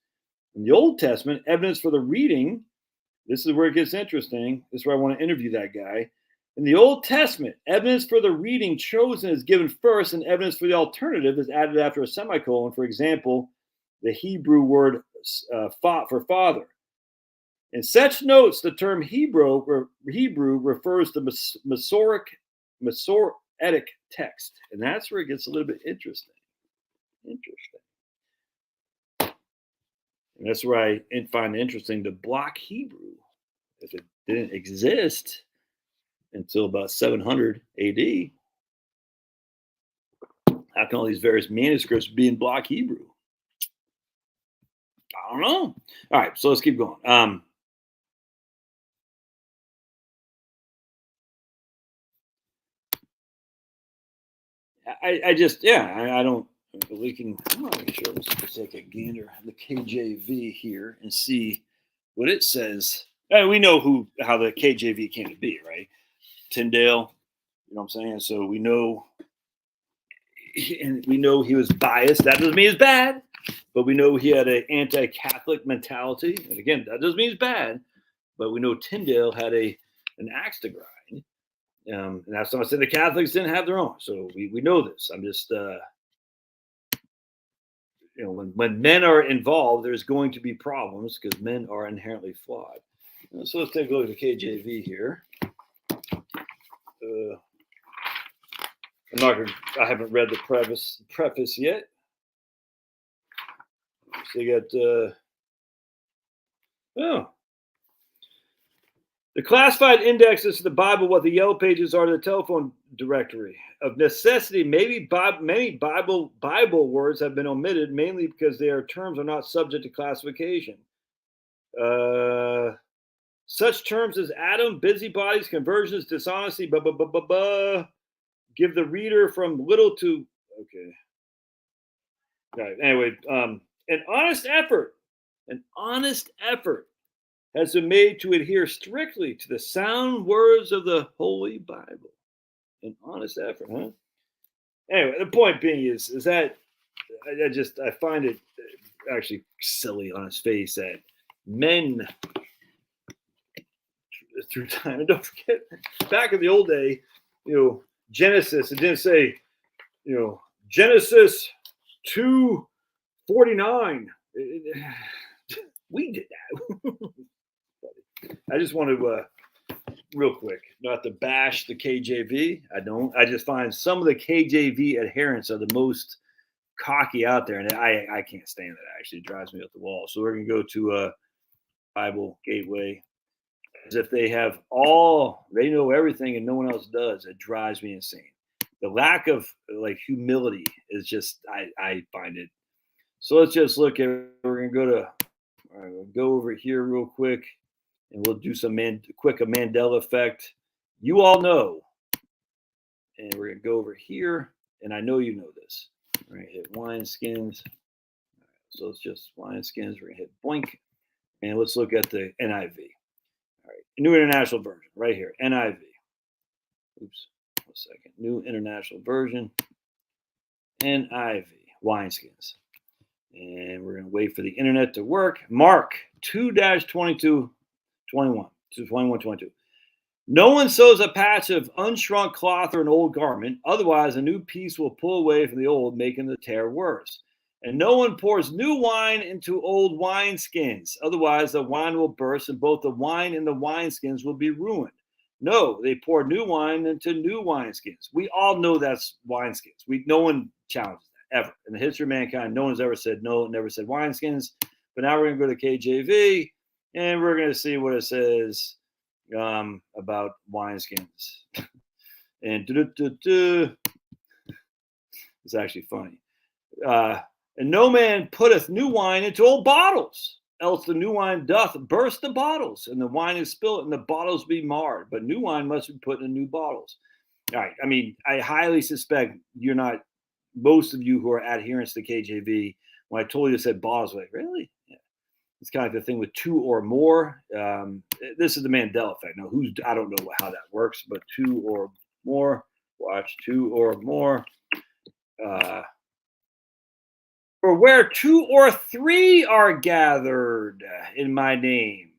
[SPEAKER 1] In the Old Testament, evidence for the reading, this is where it gets interesting. This is where I want to interview that guy. In the Old Testament, evidence for the reading chosen is given first, and evidence for the alternative is added after a semicolon. For example, the Hebrew word for father. In such notes, the term Hebrew refers to Masoretic text, and that's where it gets a little bit interesting. And that's where I find it interesting to block Hebrew, if it didn't exist until about 700 AD. How can all these various manuscripts be in block Hebrew? I don't know. All right, so let's keep going. I don't. We can. I'm not even sure. Let's take a gander the KJV here and see what it says. We know how the KJV came to be, right? Tyndale. You know what I'm saying? So we know, and we know he was biased. That doesn't mean he's bad, but we know he had an anti-Catholic mentality. And again, that doesn't mean he's bad, but we know Tyndale had an axe to grind. And that's not to say the Catholics didn't have their own. So we know this. I'm just, when men are involved, there's going to be problems because men are inherently flawed. So let's take a look at the KJV here. I haven't read the preface yet. So you got, the classified indexes to the Bible, what the yellow pages are to the telephone directory. Of necessity, many Bible words have been omitted, mainly because their terms are not subject to classification. Such terms as Adam, busybodies, conversions, dishonesty, give the reader from little to okay. Right. Anyway, an honest effort has been made to adhere strictly to the sound words of the Holy Bible. An honest effort, huh? Anyway, the point being is that I find it actually silly on its face that men through time, and don't forget, back in the old day, Genesis, it didn't say, Genesis 2:49. We did that. I just want to, real quick, not to bash the KJV. I just find some of the KJV adherents are the most cocky out there, and I can't stand that. Actually, it drives me up the wall. So we're going to go to Bible Gateway, as if they know everything and no one else does. It drives me insane. The lack of humility is just, I find it. So let's just look at, we're going to we'll go over here real quick and we'll do some quick Mandela effect. You all know, and we're going to go over here, and I know you know this. We're going to hit wineskins. So it's just wineskins. We're going to hit blink, and let's look at the NIV. All right, New International Version, right here, NIV. Oops, 1 second. New International Version, NIV, wineskins. And we're going to wait for the internet to work. Mark 2-22, 21 to 21, 22. No one sews a patch of unshrunk cloth or an old garment. Otherwise, a new piece will pull away from the old, making the tear worse. And no one pours new wine into old wineskins. Otherwise, the wine will burst, and both the wine and the wineskins will be ruined. No, they pour new wine into new wineskins. We all know that's wineskins. No one challenges that ever. In the history of mankind, no one's ever said no, never said wineskins. But now we're going to go to KJV, and we're going to see what it says about wineskins. And it's actually funny. And no man putteth new wine into old bottles, else the new wine doth burst the bottles, and the wine is spilt, and the bottles be marred. But new wine must be put in new bottles. All right. I mean, I highly suspect you're not, most of you who are adherents to KJV, when I told you to said bottles, like, really? Yeah. It's kind of like the thing with two or more. This is the Mandela effect. Now, I don't know how that works, but two or more. Watch, two or more. For where two or three are gathered in my name.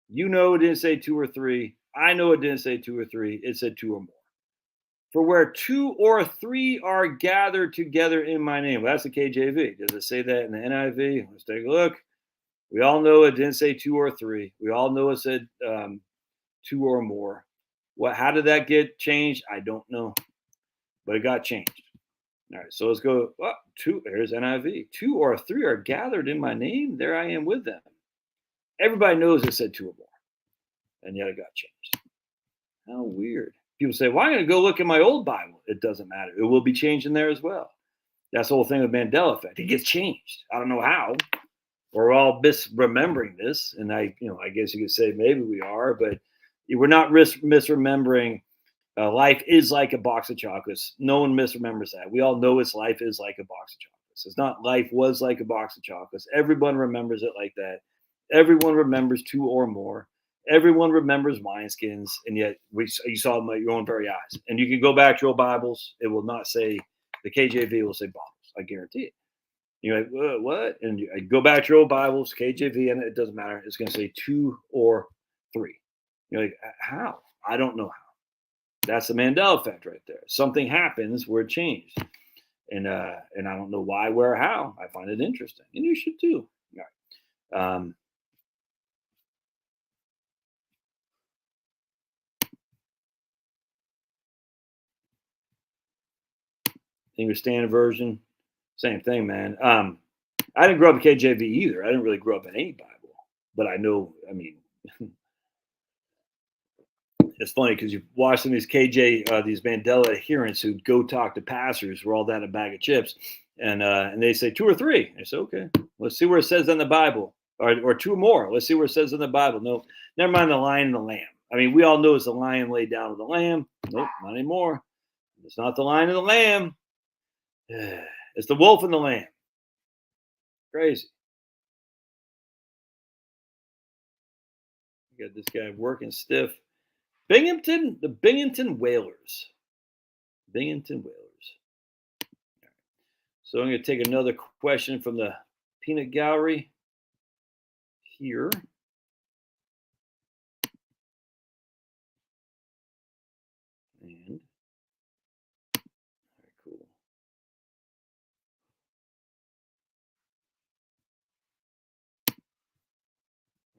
[SPEAKER 1] You know it didn't say two or three. I know it didn't say two or three. It said two or more. For where two or three are gathered together in my name. Well, that's the KJV. Does it say that in the NIV? Let's take a look. We all know it didn't say two or three. We all know it said two or more. How did that get changed? I don't know. But it got changed. All right, so let's go. Two. There's NIV. Two or three are gathered in my name. There I am with them. Everybody knows it said two or more, and yet it got changed. How weird. People say, well, I'm going to go look at my old Bible. It doesn't matter. It will be changed in there as well. That's the whole thing with Mandela effect. It gets changed. I don't know how. We're all misremembering this, and I guess you could say maybe we are, but we're not misremembering. Life is like a box of chocolates. No one misremembers that. We all know life is like a box of chocolates. It's not life was like a box of chocolates. Everyone remembers it like that. Everyone remembers two or more. Everyone remembers wineskins, and yet you saw them with your own very eyes. And you can go back to your Bibles. It will not say, the KJV will say bottles. I guarantee it. You're like, what? And you go back to your old Bibles, KJV, and it doesn't matter. It's going to say two or three. You're like, how? I don't know how. That's the Mandela effect right there. Something happens where it changed. And I don't know why, where, how. I find it interesting. And you should too. All right. English Standard Version, same thing, man. I didn't grow up in KJV either. I didn't really grow up in any Bible. But I know, it's funny because you watch some of these these Mandela adherents who go talk to pastors. We're all down a bag of chips, and they say two or three. I say, okay, let's see where it says in the Bible, or two more. Let's see where it says in the Bible. No, never mind the lion and the lamb. I mean, we all know it's the lion laid down with the lamb. Nope, not anymore. It's not the lion and the lamb. It's the wolf and the lamb. Crazy. You got this guy working stiff. The Binghamton Whalers. Binghamton Whalers. So I'm going to take another question from the peanut gallery here. And very cool.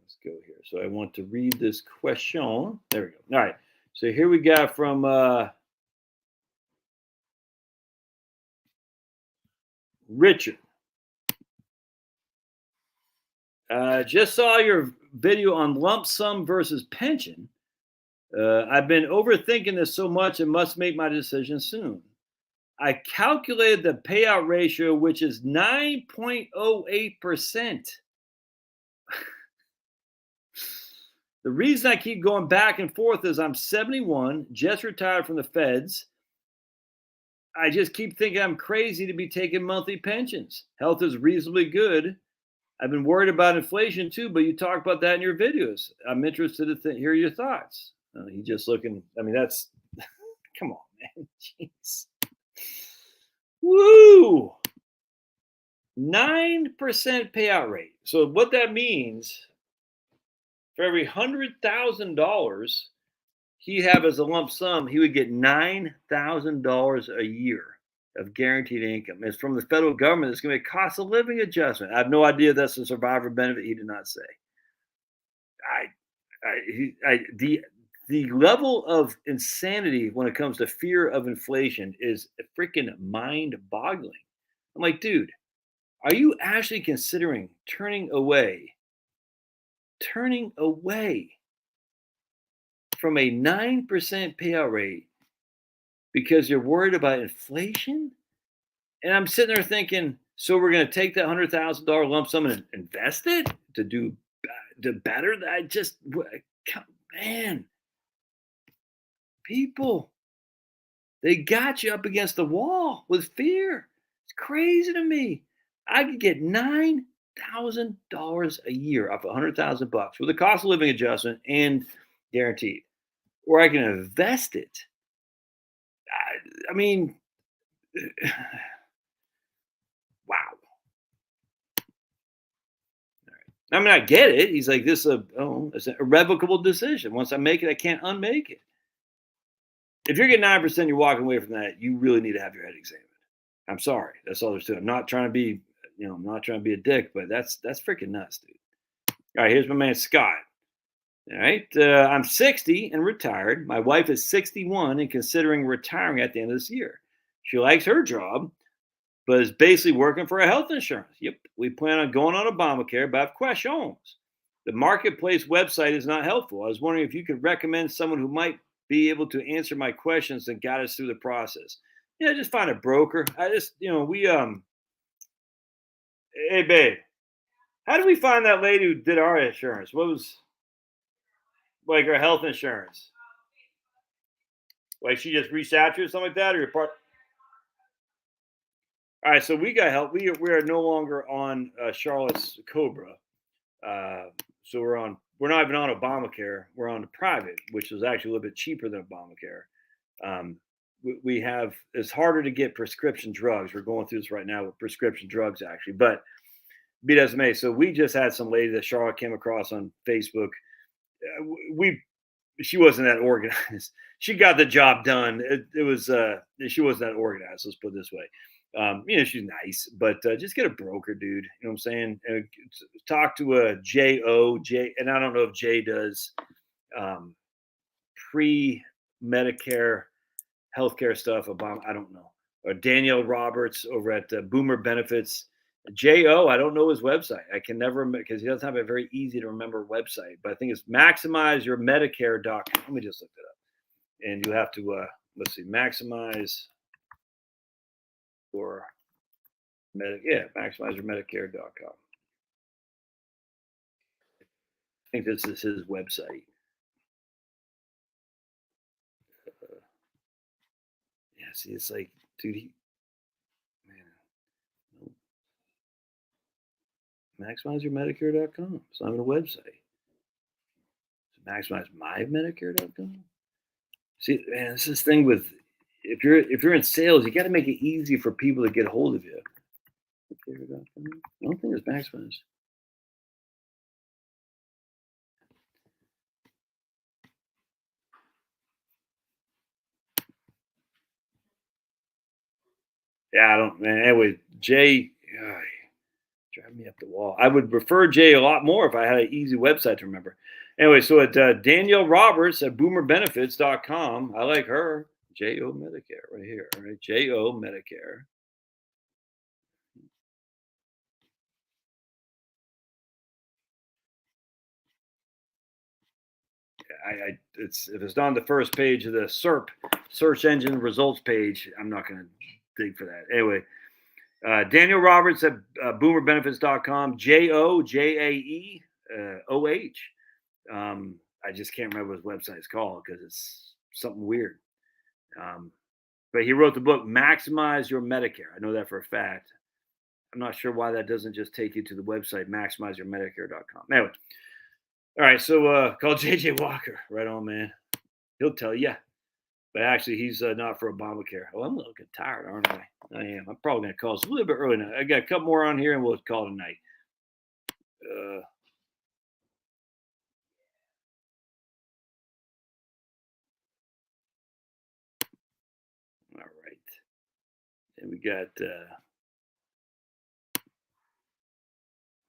[SPEAKER 1] Let's go here. So I want to read this question. There we go. All right. So here we got from Richard. Just saw your video on lump sum versus pension. I've been overthinking this so much and must make my decision soon. I calculated the payout ratio, which is 9.08%. The reason I keep going back and forth is I'm 71, just retired from the feds. I just keep thinking I'm crazy to be taking monthly pensions. Health is reasonably good. I've been worried about inflation too, but you talk about that in your videos. I'm interested to hear your thoughts. He's just looking. I mean, that's come on, man. Jeez. Woo! 9% payout rate. So what that means, for every $100,000 he have as a lump sum, he would get $9,000 a year of guaranteed income. It's from the federal government. It's going to be a cost of living adjustment. I have no idea that's a survivor benefit. He did not say. The level of insanity when it comes to fear of inflation is freaking mind-boggling. I'm like, dude, are you actually considering turning away from a 9% payout rate because you're worried about inflation? And I'm sitting there thinking, so we're going to take that $100,000 lump sum and invest it to do better? Man, people, they got you up against the wall with fear. It's crazy to me. I could get $9,000 a year off $100,000 with a cost of living adjustment and guaranteed, or I can invest it. I mean, wow. I mean, I get it. He's like, it's an irrevocable decision. Once I make it, I can't unmake it. If you're getting 9%, you're walking away from that, you really need to have your head examined. I'm sorry. That's all there's to it. I'm not trying to be, I'm not trying to be a dick, but that's freaking nuts, dude. All right, here's my man Scott. All right, I'm 60 and retired. My wife is 61 and considering retiring at the end of this year. She likes her job, but is basically working for a health insurance. Yep, we plan on going on Obamacare, but I have questions. The marketplace website is not helpful. I was wondering if you could recommend someone who might be able to answer my questions and guide us through the process. Yeah, just find a broker. Hey babe, how did we find that lady who did our insurance? What was like her health insurance? Like she just reached out to you or something like that, or your part? All right, so we got help. We are no longer on Charlotte's Cobra, so we're not even on Obamacare. We're on the private, which is actually a little bit cheaper than Obamacare. We have it's harder to get prescription drugs. We're going through this right now with prescription drugs, actually, but be that as it may. So we just had some lady that Charlotte came across on Facebook. She wasn't that organized. She got the job done. She wasn't that organized. Let's put it this way. She's nice, but just get a broker, dude. You know what I'm saying? Talk to a J, and I don't know if J does pre-Medicare healthcare stuff. I don't know. Or Daniel Roberts over at Boomer Benefits. Jo, I don't know his website. I can never, because he doesn't have a very easy to remember website, but I think it's maximizeyourmedicare.com. Let me just look it up. And you have to, let's see, maximizeyourmedicare.com. I think this is his website. Yeah, see, it's like, dude, maximizeyourmedicare.com. It's not even a website. Maximizemymedicare.com. See, man, this is thing with if you're in sales, you got to make it easy for people to get hold of you. I don't think it's maximized. Yeah, I don't. Man, anyway, Jay, drive me up the wall. I would prefer Jay a lot more if I had an easy website to remember. Anyway, so at Danielle Roberts at boomerbenefits.com, I like her. J.O. Medicare right here. All right, J.O. Medicare. If it's not on the first page of the SERP search engine results page, I'm not going to dig for that. Anyway, Daniel Roberts at boomerbenefits.com, JOJAEOH. I just can't remember what his website's called because it's something weird. But he wrote the book Maximize Your Medicare. I know that for a fact. I'm not sure why that doesn't just take you to the website maximizeyourmedicare.com. Anyway, all right, so call JJ Walker. Right on, man. He'll tell you. But actually, he's not for Obamacare. Well, I'm looking tired, aren't I? I am. I'm probably going to call us a little bit early now. I got a couple more on here, and we'll call it a night. Uh, all right. And we got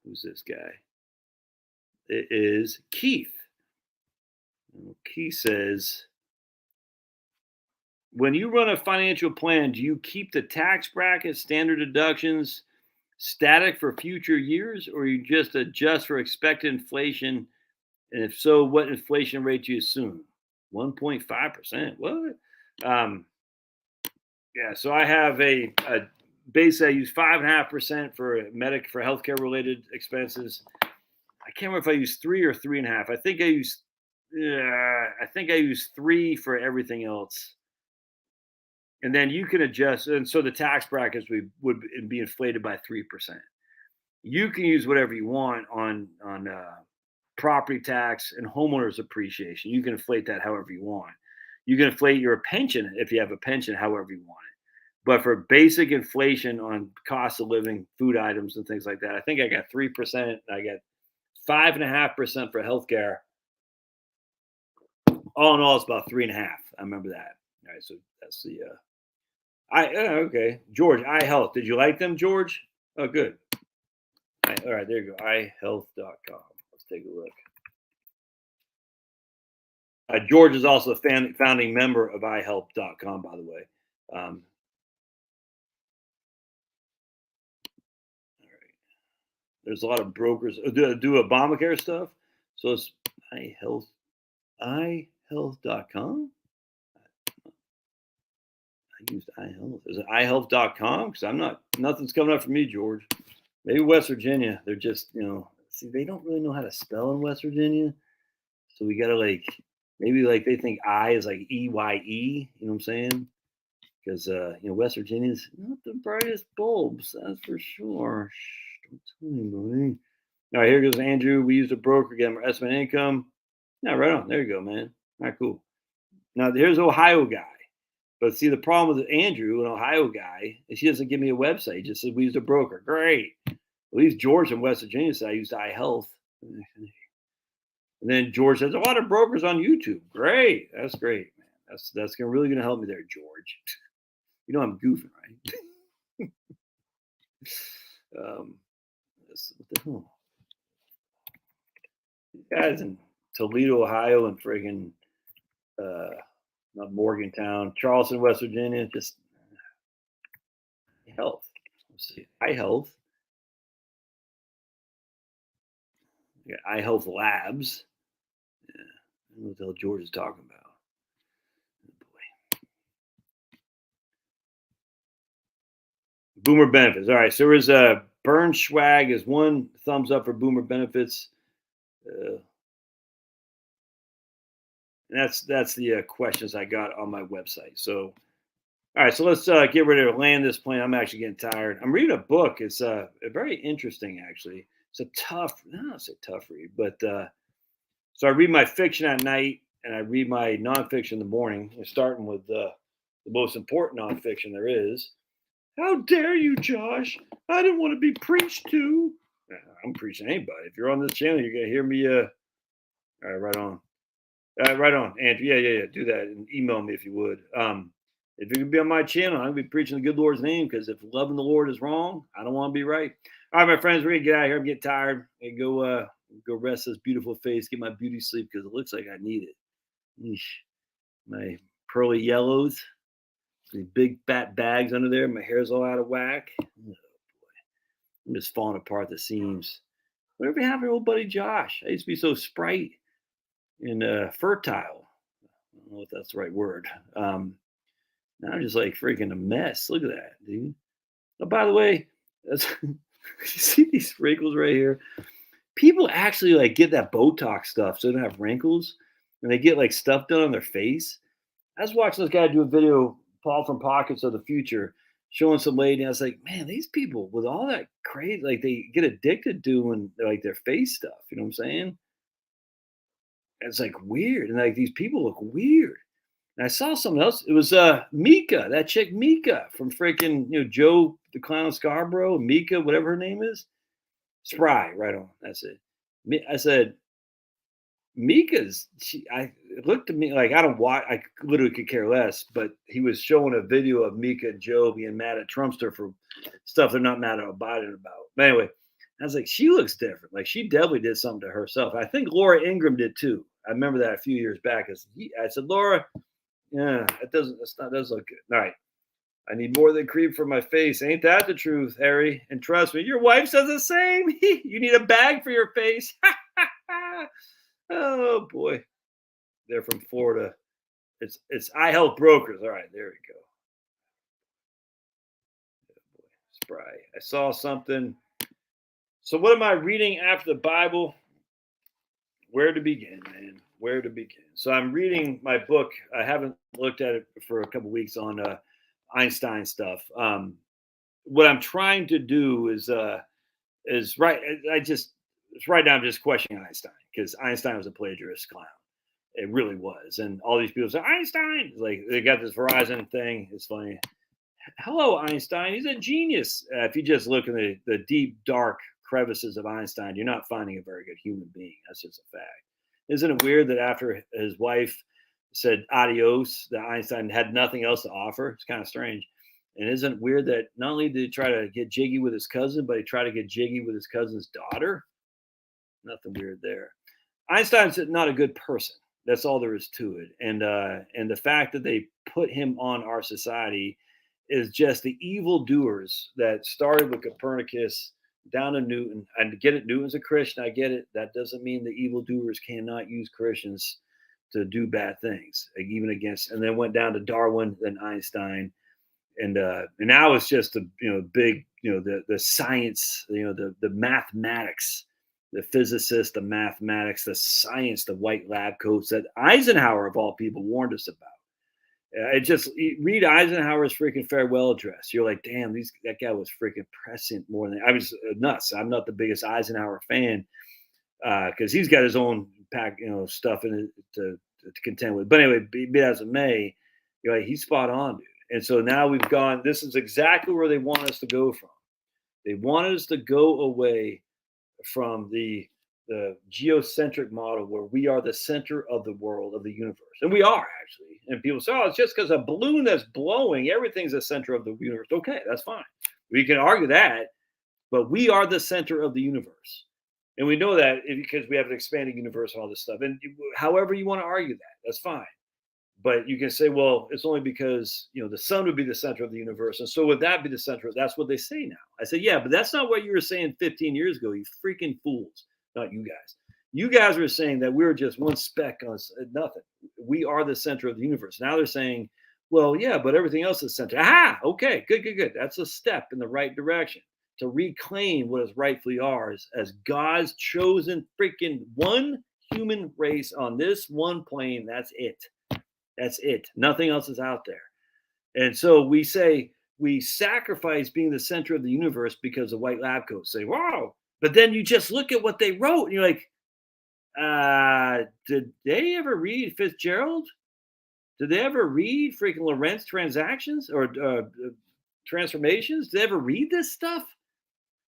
[SPEAKER 1] who's this guy? It is Keith. Keith says, when you run a financial plan, do you keep the tax bracket, standard deductions static for future years, or you just adjust for expected inflation? And if so, what inflation rate do you assume? 1.5%. What? Um, yeah, so I have a base. I use 5.5% for for healthcare related expenses. I can't remember if I use 3 or 3.5. I think I use, yeah, I think I use 3 for everything else. And then you can adjust, and so the tax brackets would be inflated by 3%. You can use whatever you want on property tax and homeowners appreciation. You can inflate that however you want. You can inflate your pension if you have a pension however you want it. But for basic inflation on cost of living, food items, and things like that, I think I got 3%. I got 5.5% for healthcare. All in all, it's about 3.5. I remember that. All right, so that's the okay. George, iHealth. Did you like them, George? Oh, good. All right, there you go. iHealth.com. Let's take a look. George is also a founding member of iHealth.com, by the way. All right. There's a lot of brokers do Obamacare stuff. So it's iHealth.com. I used iHealth. Is it iHealth.com? Because nothing's coming up for me, George. Maybe West Virginia. They're just, see, they don't really know how to spell in West Virginia. So we got to maybe they think I is like EYE. You know what I'm saying? Because, West Virginia's not the brightest bulbs. That's for sure. Shh, don't tell anybody. All right, here goes Andrew. We used a broker, get our estimate income. Yeah, right on. There you go, man. All right, cool. Now, here's Ohio guy. But see, the problem with Andrew, an Ohio guy, is he doesn't give me a website. He just says we used a broker. Great. At least George in West Virginia said I used iHealth. And then George says a lot of brokers on YouTube. Great. That's great, man. That's really going to help me there, George. You know I'm goofing, right? What the hell? Guys in Toledo, Ohio, and friggin' not Morgantown, Charleston, West Virginia, just health. Let's see, iHealth. Yeah, iHealth Labs. Yeah, I don't know what the hell George is talking about. Oh, boy. Boomer benefits. All right, so there's a Burn Schwag is one thumbs up for Boomer benefits. And that's the questions I got on my website. So, all right, so let's get ready to land this plane. I'm actually getting tired. I'm reading a book. It's very interesting, actually. It's a tough, no, it's a tough read, but so I read my fiction at night and I read my nonfiction in the morning. Starting with the most important nonfiction there is. How dare you, Josh? I didn't want to be preached to. I'm preaching anybody. If you're on this channel, you're gonna hear me. All right, right on. Right on, Andrew. Yeah. Do that and email me if you would. If you can be on my channel, I'm gonna be preaching the good Lord's name because if loving the Lord is wrong, I don't want to be right. All right, my friends, we're gonna get out of here. I'm getting tired. And go rest this beautiful face, get my beauty sleep because it looks like I need it. Eesh. My pearly yellows, these big fat bags under there. My hair's all out of whack. Oh boy, I'm just falling apart at the seams. Whatever happened to old buddy Josh? I used to be so sprite and fertile. I don't know if that's the right word. Now I'm just like freaking a mess. Look at that, dude. Oh, by the way, you see these wrinkles right here? People actually get that Botox stuff so they don't have wrinkles, and they get stuff done on their face. I was watching this guy do a video, Paul from Pockets of the Future, showing some lady. And I was like, man, these people with all that crazy, they get addicted doing their face stuff. You know what I'm saying? It's weird, and these people look weird. And I saw something else. It was Mika, that chick Mika from freaking Joe the Clown Scarborough, Mika, whatever her name is. Spry, right on. That's it. I said, Mika's. I it looked to me like I don't watch. I literally could care less. But he was showing a video of Mika and Joe being mad at Trumpster for stuff they're not mad at Biden about. But anyway, I was like, she looks different. Like she definitely did something to herself. I think Laura Ingraham did too. I remember that a few years back. I said, Laura, yeah, it doesn't. It's not. Doesn't look good. All right. I need more than cream for my face. Ain't that the truth, Harry? And trust me, your wife says the same. You need a bag for your face. Oh boy, they're from Florida. It's I Help Brokers. All right, there we go. Oh boy, Spry. I saw something. So what am I reading after the Bible? Where to begin, man? Where to begin? So I'm reading my book. I haven't looked at it for a couple weeks on Einstein stuff. What I'm trying to do is right. I just right now I'm just questioning Einstein because Einstein was a plagiarist clown. It really was, and all these people say Einstein. Like they got this Verizon thing. It's funny. Hello, Einstein. He's a genius. If you just look in the deep, dark crevices of Einstein, you're not finding a very good human being. That's just a fact. Isn't it weird that after his wife said adios, that Einstein had nothing else to offer? It's kind of strange. And isn't it weird that not only did he try to get jiggy with his cousin, but he tried to get jiggy with his cousin's daughter? Nothing weird there. Einstein's not a good person. That's all there is to it. And the fact that they put him on our society is just the evildoers that started with Copernicus down to Newton. I get it. Newton's a Christian. I get it. That doesn't mean the evildoers cannot use Christians to do bad things, like even against. And then went down to Darwin, then Einstein, and now it's just the big the science, the mathematics, the physicists, the mathematics, the science, the white lab coats that Eisenhower of all people warned us about. It just read Eisenhower's freaking farewell address. You're like, damn, that guy was freaking prescient more than I was nuts. I'm not the biggest Eisenhower fan because he's got his own pack, stuff in it to contend with. But anyway, be as it may, you're like, he's spot on, dude. And so now we've gone. This is exactly where they want us to go from. They wanted us to go away from the geocentric model where we are the center of the world, of the universe. And we are actually. And people say, oh, it's just because a balloon that's blowing, everything's the center of the universe. Okay, that's fine. We can argue that, but we are the center of the universe. And we know that because we have an expanding universe and all this stuff. And however you want to argue that, that's fine. But you can say, well, it's only because, the sun would be the center of the universe. And so would that be the center? That's what they say now. I said, yeah, but that's not what you were saying 15 years ago, you freaking fools. Not you guys. You guys were saying that we were just one speck on nothing. We are the center of the universe. Now they're saying, well, yeah, but everything else is center. Aha, okay, good. That's a step in the right direction to reclaim what is rightfully ours as God's chosen freaking one human race on this one plane. That's it. That's it. Nothing else is out there. And so we say we sacrifice being the center of the universe because the white lab coats say, wow. But then you just look at what they wrote and you're like, did they ever read Fitzgerald? Did they ever read freaking Lorentz transactions or transformations? Did they ever read this stuff?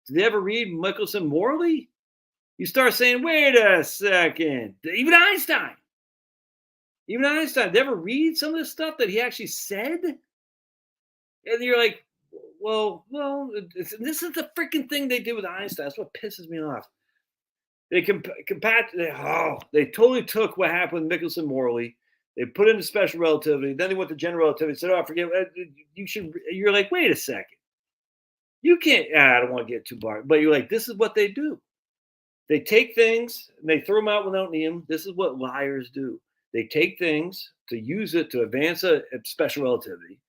[SPEAKER 1] Did they ever read Michelson Morley? You start saying, wait a second. Even Einstein, did they ever read some of this stuff that he actually said? And you're like, well, this is the freaking thing they did with Einstein. That's what pisses me off. They they totally took what happened with Michelson Morley. They put it into special relativity. Then they went to general relativity. Said, "Oh, forget you should." You're like, wait a second. You can't. I don't want to get too far, but you're like, this is what they do. They take things and they throw them out when they don't need them. This is what liars do. They take things to use it to advance a special relativity.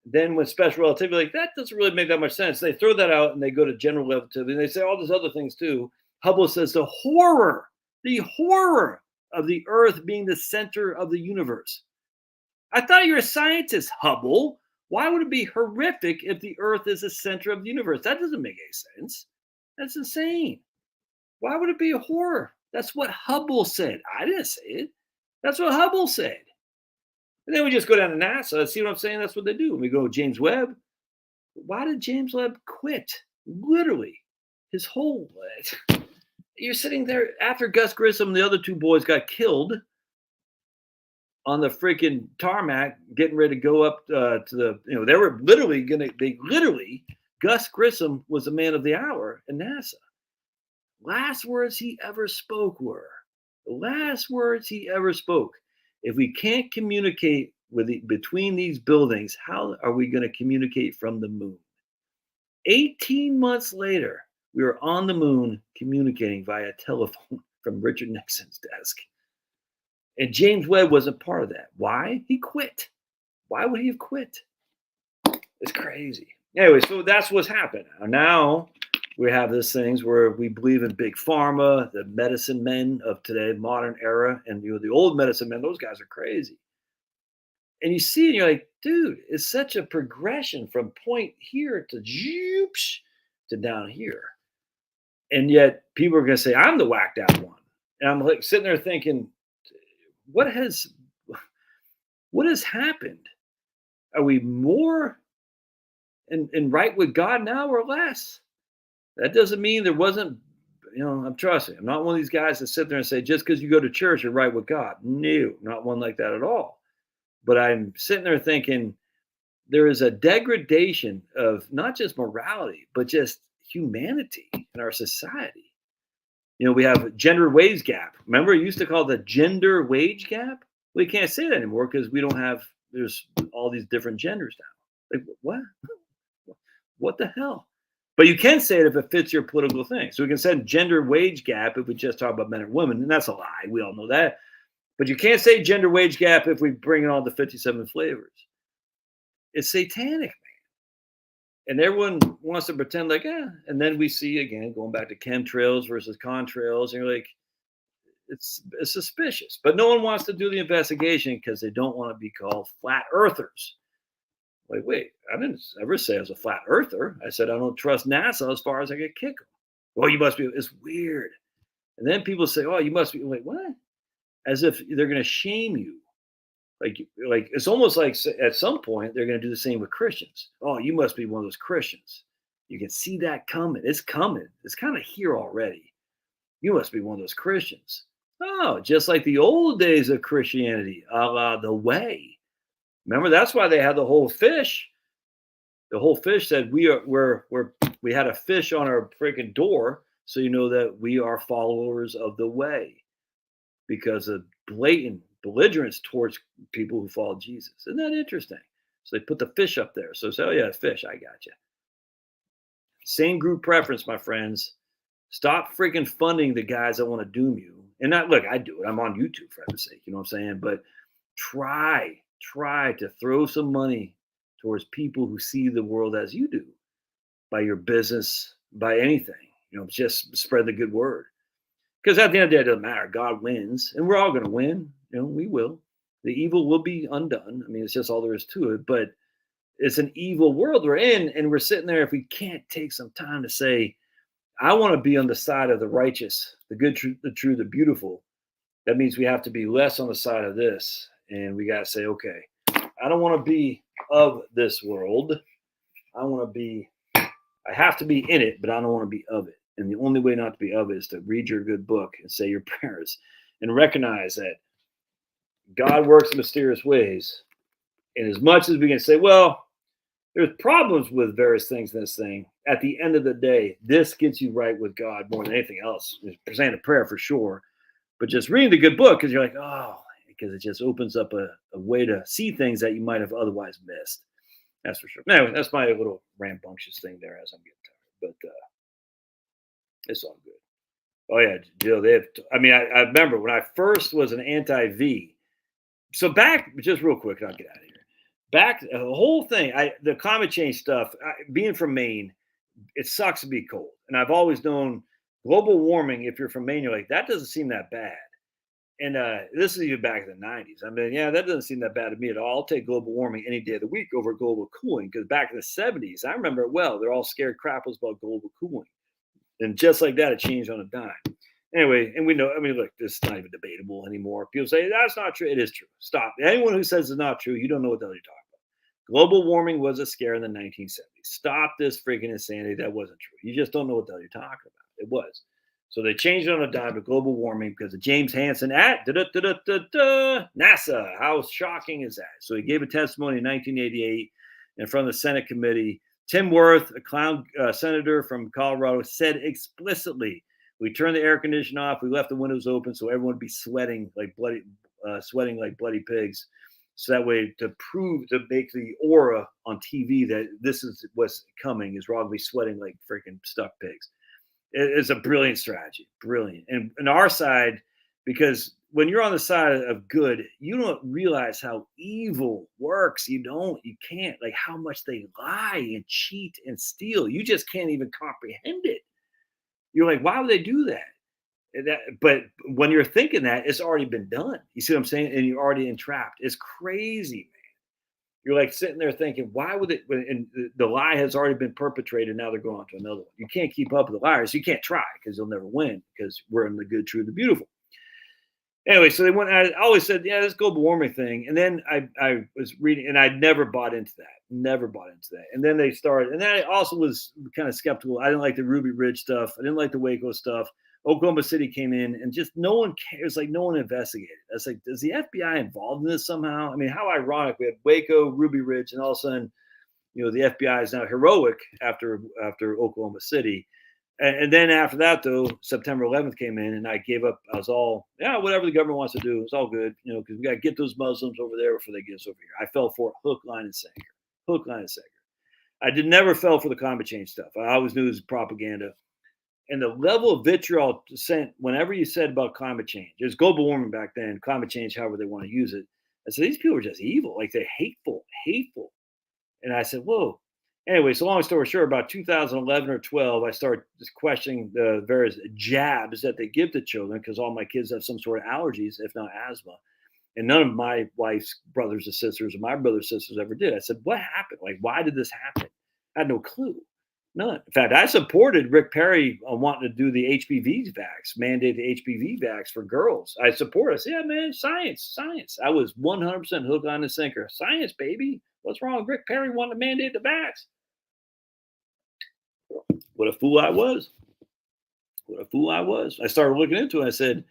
[SPEAKER 1] Then when special relativity, like that doesn't really make that much sense. They throw that out and they go to general relativity and they say all these other things too. Hubble says the horror of the Earth being the center of the universe. I thought you were a scientist, Hubble. Why would it be horrific if the Earth is the center of the universe? That doesn't make any sense. That's insane. Why would it be a horror? That's what Hubble said. I didn't say it. That's what Hubble said. And then we just go down to NASA. See what I'm saying? That's what they do. We go James Webb. Why did James Webb quit? Literally, his whole. You're sitting there after Gus Grissom and the other two boys got killed on the freaking tarmac, getting ready to go up to the. They were literally Gus Grissom was the man of the hour in NASA. Last words he ever spoke were, if we can't communicate between these buildings, how are we going to communicate from the moon? 18 months later, we were on the moon communicating via telephone from Richard Nixon's desk. And James Webb wasn't part of that. Why? He quit. Why would he have quit? It's crazy. Anyway, so that's what's happened. Now we have these things where we believe in big pharma, the medicine men of today, modern era, and the old medicine men, those guys are crazy. And you see, and you're like, dude, it's such a progression from point here to down here. And yet people are going to say, I'm the whacked out one. And I'm like sitting there thinking, what has happened? Are we more in right with God now or less? That doesn't mean there wasn't, I'm trusting. I'm not one of these guys that sit there and say, just because you go to church, you're right with God. No, not one like that at all. But I'm sitting there thinking there is a degradation of not just morality, but just humanity in our society. We have gender wage gap. Remember, it used to call the gender wage gap? We can't say that anymore because there's all these different genders now. Like, what? What the hell? But you can say it if it fits your political thing. So we can say gender wage gap if we just talk about men and women, and that's a lie. We all know that. But you can't say gender wage gap if we bring in all the 57 flavors. It's satanic, man. And everyone wants to pretend like, and then we see, again, going back to chemtrails versus contrails, and you're like, it's suspicious. But no one wants to do the investigation because they don't want to be called flat earthers. Like, wait, I didn't ever say I was a flat earther. I said I don't trust NASA as far as I could kick them. Well, you must be. It's weird. And then people say, oh, you must be. Like, what? As if they're going to shame you. Like it's almost like at some point they're going to do the same with Christians. Oh, you must be one of those Christians. You can see that coming. It's coming. It's kind of here already. You must be one of those Christians. Oh, just like the old days of Christianity, a la the way. Remember, that's why they had the whole fish. The whole fish said we had a fish on our freaking door, so you know that we are followers of the way, because of blatant belligerence towards people who follow Jesus. Isn't that interesting? So they put the fish up there. So say, oh yeah, fish, I got you. Same group preference, my friends. Stop freaking funding the guys that want to doom you. And look, I do it. I'm on YouTube, for heaven's sake. You know what I'm saying? But try to throw some money towards people who see the world as you do, by your business, by anything. Just spread the good word. Because at the end of the day, it doesn't matter. God wins, and we're all going to win. We will. The evil will be undone. I mean, it's just all there is to it. But it's an evil world we're in, and we're sitting there. If we can't take some time to say, I want to be on the side of the righteous, the good, the true, the beautiful, that means we have to be less on the side of this. And we got to say, okay, I don't want to be of this world. I have to be in it, but I don't want to be of it. And the only way not to be of it is to read your good book and say your prayers and recognize that God works in mysterious ways. And as much as we can say, well, there's problems with various things in this thing, at the end of the day, this gets you right with God more than anything else. Saying a prayer for sure, but just reading the good book, because you're like, oh, because it just opens up a way to see things that you might have otherwise missed. That's for sure. Anyway, that's my little rambunctious thing there as I'm getting tired. But it's all good. Oh yeah, Jill. I remember when I first was an anti-V. So back, just real quick, and I'll get out of here. Back, the whole thing, the climate change stuff. Being from Maine, it sucks to be cold, and I've always known global warming. If you're from Maine, you're like, that doesn't seem that bad. And this is even back in the 90s. I mean, yeah, that doesn't seem that bad to me at all. I'll take global warming any day of the week over global cooling, because back in the 70s, I remember it well. They're all scared crapples about global cooling. And just like that, it changed on a dime. Anyway, and we know, I mean, look, this is not even debatable anymore. People say that's not true. It is true. Stop. Anyone who says it's not true, you don't know what the hell you're talking about. Global warming was a scare in the 1970s. Stop this freaking insanity. That wasn't true. You just don't know what the hell you're talking about. It was. So they changed it on a dime to global warming because of James Hansen at NASA. How shocking is that? So he gave a testimony in 1988 in front of the Senate committee. Tim Wirth, a clown senator from Colorado, said explicitly, "We turned the air conditioner off. We left the windows open so everyone would be sweating like bloody pigs. So that way, to make the aura on TV that this is what's coming, is we're all gonna be sweating like freaking stuck pigs." It's a brilliant strategy, brilliant. And on our side, because when you're on the side of good, you don't realize how evil works. You can't, like how much they lie and cheat and steal. You just can't even comprehend it. You're like, why would they do that? But when you're thinking that, it's already been done. You see what I'm saying? And you're already entrapped. It's crazy, man. You're like sitting there thinking, why would it? And the lie has already been perpetrated. Now they're going on to another one. You can't keep up with the liars. You can't try because you'll never win because we're in the good, true, the beautiful. Anyway, so they went. I always said, yeah, this global warming thing. And then I was reading, and I never bought into that. Never bought into that. And then they started, and then I also was kind of skeptical. I didn't like the Ruby Ridge stuff. I didn't like the Waco stuff. Oklahoma City came in, and just no one cares. Like no one investigated. I was like, is the FBI involved in this somehow? I mean, how ironic. We had Waco, Ruby Ridge, and all of a sudden, the FBI is now heroic after Oklahoma City. And then after that, though, September 11th came in, and I gave up. I was all, yeah, whatever the government wants to do, it's all good, because we got to get those Muslims over there before they get us over here. I fell for it, hook, line, and sinker. Hook, line, and sinker. I never fell for the climate change stuff. I always knew it was propaganda. And the level of vitriol sent whenever you said about climate change, there's global warming back then, climate change, however they want to use it. And so these people are just evil, like they're hateful. And I said, whoa. Anyway, so long story short, about 2011 or 12, I started just questioning the various jabs that they give to children because all my kids have some sort of allergies, if not asthma. And none of my wife's brothers and sisters or my brothers and sisters ever did. I said, what happened? Like, why did this happen? I had no clue. None. In fact, I supported Rick Perry on wanting to do the HPV vax, mandate the HPV vax for girls. I support it. I said, yeah, man, science. I was 100% hook on the sinker. Science, baby. What's wrong with Rick Perry wanting to mandate the vax? What a fool I was. I started looking into it. I said,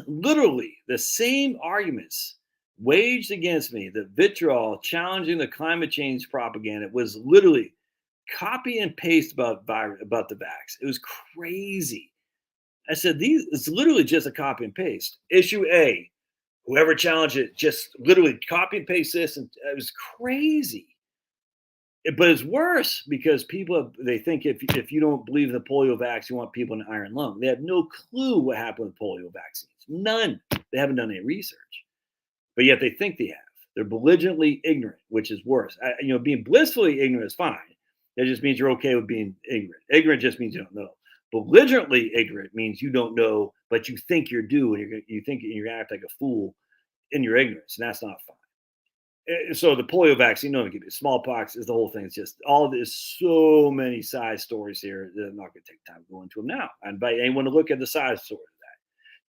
[SPEAKER 1] literally the same arguments waged against me, the vitriol challenging the climate change propaganda was literally copy and paste about the vax. It was crazy. I said, it's literally just a copy and paste. Issue A, whoever challenged it, just literally copy and paste this. And it was crazy. But it's worse because they think if you don't believe in the polio vaccine, you want people in an iron lung. They have no clue what happened with polio vaccines. None. They haven't done any research. But yet they think they have. They're belligerently ignorant, which is worse. Being blissfully ignorant is fine. That just means you're okay with being ignorant. Ignorant just means you don't know. Belligerently ignorant means you don't know, but you think you're due, and you think you're gonna act like a fool in your ignorance, and that's not fine. So the polio vaccine, smallpox is the whole thing. It's just all this, so many side stories here that I'm not going to take time to go into them now. I invite anyone to look at the side story of that.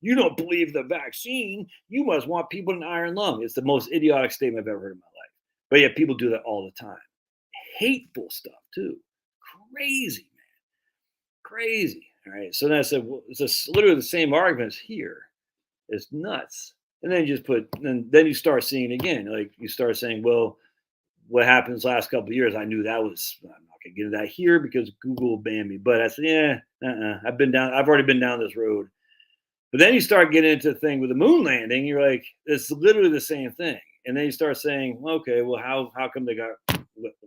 [SPEAKER 1] You don't believe the vaccine, you must want people in iron lung. It's the most idiotic statement I've ever heard in my life. But yet people do that all the time. Hateful stuff too. Crazy, man. Crazy. All right. So then I said, well, it's literally the same arguments here. It's nuts. And then you just then you start seeing again, like you start saying, well, what happened the last couple of years? I knew that was, I'm not going to get into that here because Google banned me. But I said, I've already been down this road. But then you start getting into the thing with the moon landing. You're like, it's literally the same thing. And then you start saying, okay, well, how come they got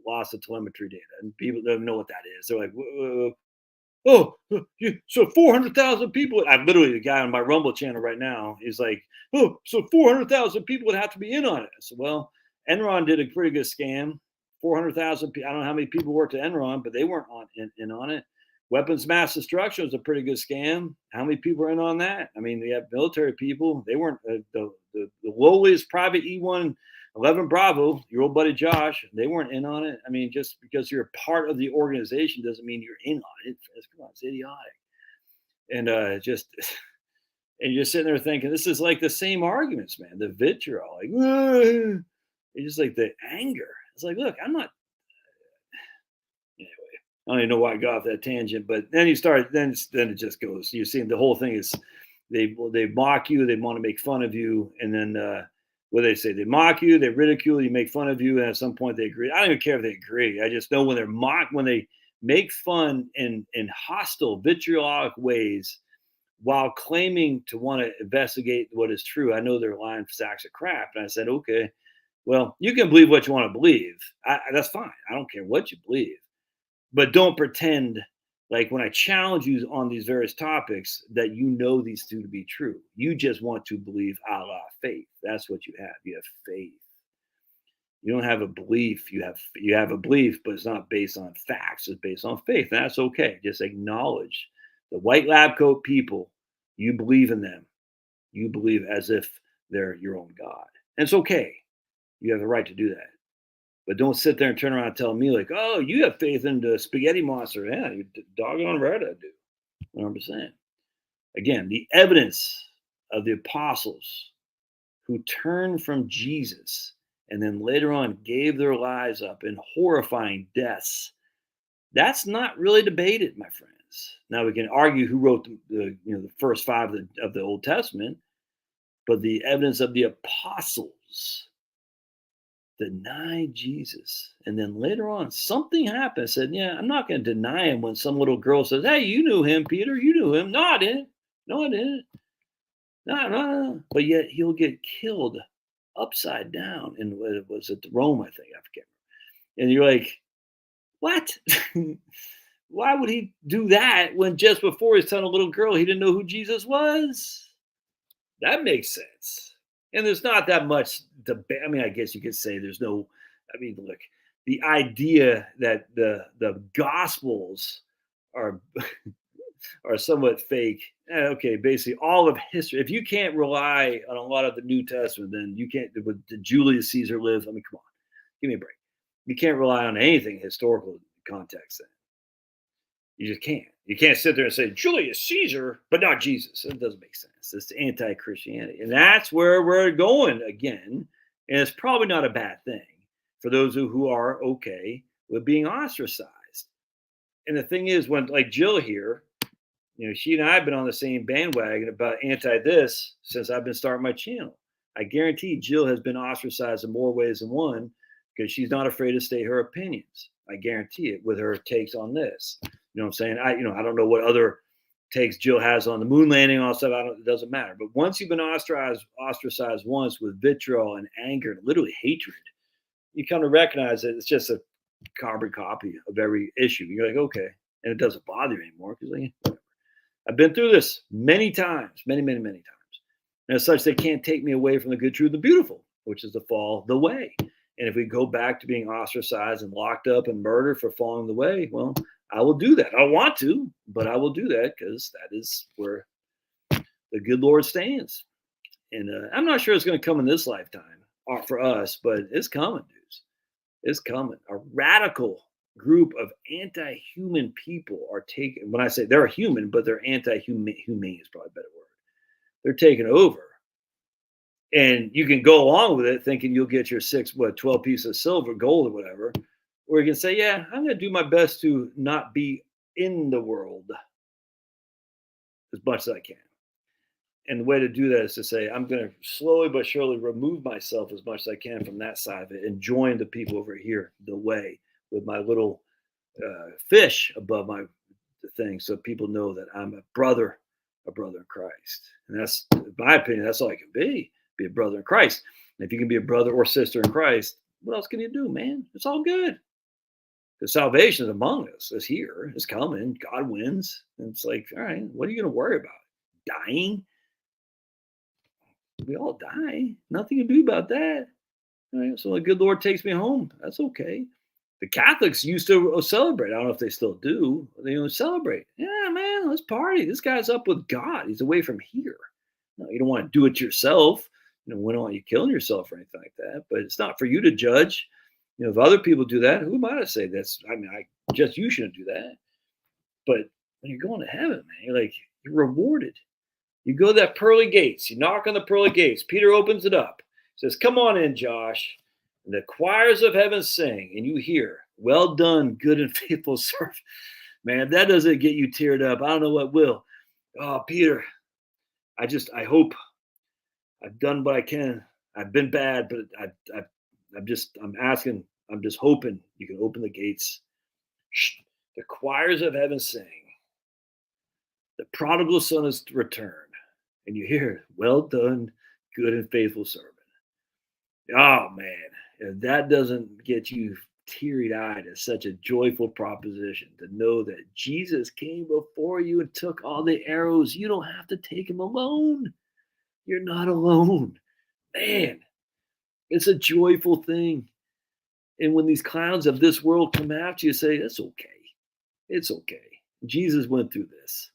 [SPEAKER 1] lost of telemetry data? And people don't know what that is. They're like, whoa. Oh, so 400,000 people. I'm literally the guy on my Rumble channel right now. He's like, oh, so 400,000 people would have to be in on it. I said, well, Enron did a pretty good scam. 400,000 people. I don't know how many people worked at Enron, but they weren't in on it. Weapons mass destruction was a pretty good scam. How many people are in on that? I mean, they have military people. They weren't the lowliest private E111 Bravo, your old buddy Josh, they weren't in on it. I mean, just because you're a part of the organization doesn't mean you're in on it. Come on, it's idiotic. And just and you're sitting there thinking, this is like the same arguments, man. The vitriol, like, "Ugh." It's just like the anger. It's like, look, I'm not. Anyway, I don't even know why I got off that tangent, but then you start, then it just goes. You're seeing the whole thing is they mock you, they want to make fun of you, and then what do they say? They mock you, they ridicule you, make fun of you, and at some point they agree. I don't even care if they agree. I just know when they're mocked, when they make fun in hostile, vitriolic ways while claiming to want to investigate what is true. I know they're lying sacks of crap. And I said, okay, well, you can believe what you want to believe. That's fine. I don't care what you believe. But don't pretend like when I challenge you on these various topics that you know these two to be true. You just want to believe a la faith. That's what you have. You have faith. You don't have a belief. You have a belief, but it's not based on facts. It's based on faith. And that's okay. Just acknowledge the white lab coat people. You believe in them. You believe as if they're your own God. And it's okay. You have the right to do that. But don't sit there and turn around and tell me like, oh, you have faith in the spaghetti monster. Yeah, you doggone right I do. 100%. Again, the evidence of the apostles who turned from Jesus and then later on gave their lives up in horrifying deaths. That's not really debated, my friends. Now we can argue who wrote the first five of the Old Testament, but the evidence of the apostles denied Jesus. And then later on, something happened. I said, yeah, I'm not going to deny him when some little girl says, hey, you knew him, Peter. You knew him. No, I didn't. No, I didn't. No. But yet he'll get killed upside down. And it was at Rome, I think. I forget. And you're like, what? Why would he do that when just before he's telling a little girl he didn't know who Jesus was? That makes sense. And there's not that much debate. I mean, I guess you could say there's no, I mean, look, the idea that the gospels are are somewhat fake. Okay, basically all of history. If you can't rely on a lot of the New Testament, then you can't. Did Julius Caesar live? I mean, come on, give me a break. You can't rely on anything historical context. Then you just can't. You can't sit there and say Julius Caesar, but not Jesus. It doesn't make sense. It's anti-Christianity, and that's where we're going again. And it's probably not a bad thing for those who are okay with being ostracized. And the thing is, when like Jill here, she and I have been on the same bandwagon about anti this since I've been starting my channel. I guarantee Jill has been ostracized in more ways than one because she's not afraid to state her opinions. I guarantee it with her takes on this. You know what I'm saying? I don't know what other takes Jill has on the moon landing and all that stuff. It doesn't matter. But once you've been ostracized once with vitriol and anger and literally hatred, you come to recognize that it's just a carbon copy of every issue. You're like, okay. And it doesn't bother you anymore because whatever. I've been through this many times, many times. And as such, they can't take me away from the good, true, the beautiful, which is to fall the way. And if we go back to being ostracized and locked up and murdered for falling the way, well, I will do that. I don't want to, but I will do that because that is where the good Lord stands. And I'm not sure it's going to come in this lifetime for us, but it's coming, dudes. It's coming. A radical group of anti-human people are taking, when I say they're human, but they're anti-humane is probably a better word. They're taking over. And you can go along with it thinking you'll get your 12 pieces of silver, gold, or whatever. Or you can say, yeah, I'm going to do my best to not be in the world as much as I can. And the way to do that is to say, I'm going to slowly but surely remove myself as much as I can from that side of it and join the people over here, the way, with my little fish above my thing. So people know that I'm a brother in Christ. And that's, in my opinion, that's all I can be a brother in Christ. And if you can be a brother or sister in Christ, what else can you do, man? It's all good. The salvation is among us. It's here. It's coming. God wins. And it's like, all right, what are you going to worry about? Dying? We all die. Nothing to do about that. All right, so the good Lord takes me home. That's okay. The Catholics used to celebrate. I don't know if they still do. They celebrate. Yeah, man, let's party. This guy's up with God. He's away from here. No, you don't want to do it yourself. We don't want you killing yourself or anything like that. But it's not for you to judge. If other people do that, who am I to say that's? I mean, you shouldn't do that. But when you're going to heaven, man, you're rewarded. You go to that pearly gates. You knock on the pearly gates. Peter opens it up. Says, "Come on in, Josh." And the choirs of heaven sing, and you hear, "Well done, good and faithful servant." Man, if that doesn't get you teared up, I don't know what will. Oh, Peter, I hope I've done what I can. I've been bad, but I'm asking, I'm just hoping you can open the gates. Shh. The choirs of heaven sing. The prodigal son is returned, and you hear, "Well done, good and faithful servant." Oh man, if that doesn't get you teary-eyed, it's such a joyful proposition to know that Jesus came before you and took all the arrows. You don't have to take them alone. You're not alone. Man, it's a joyful thing. And when these clowns of this world come after you, say, "It's okay. It's okay. Jesus went through this.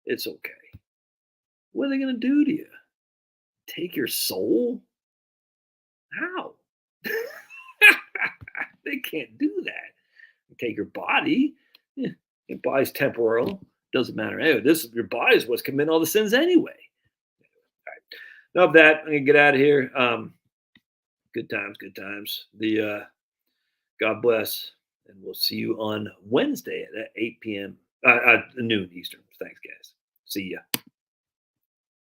[SPEAKER 1] It's okay." What are they going to do to you? Take your soul? How? They can't do that. Take your body. Yeah, your body's temporal. Doesn't matter. Anyway, your body is what's committing all the sins anyway. All right. Enough of that. I'm gonna get out of here. Good times, good times. God bless, and we'll see you on Wednesday at 8 p.m. Noon Eastern. Thanks, guys. See ya.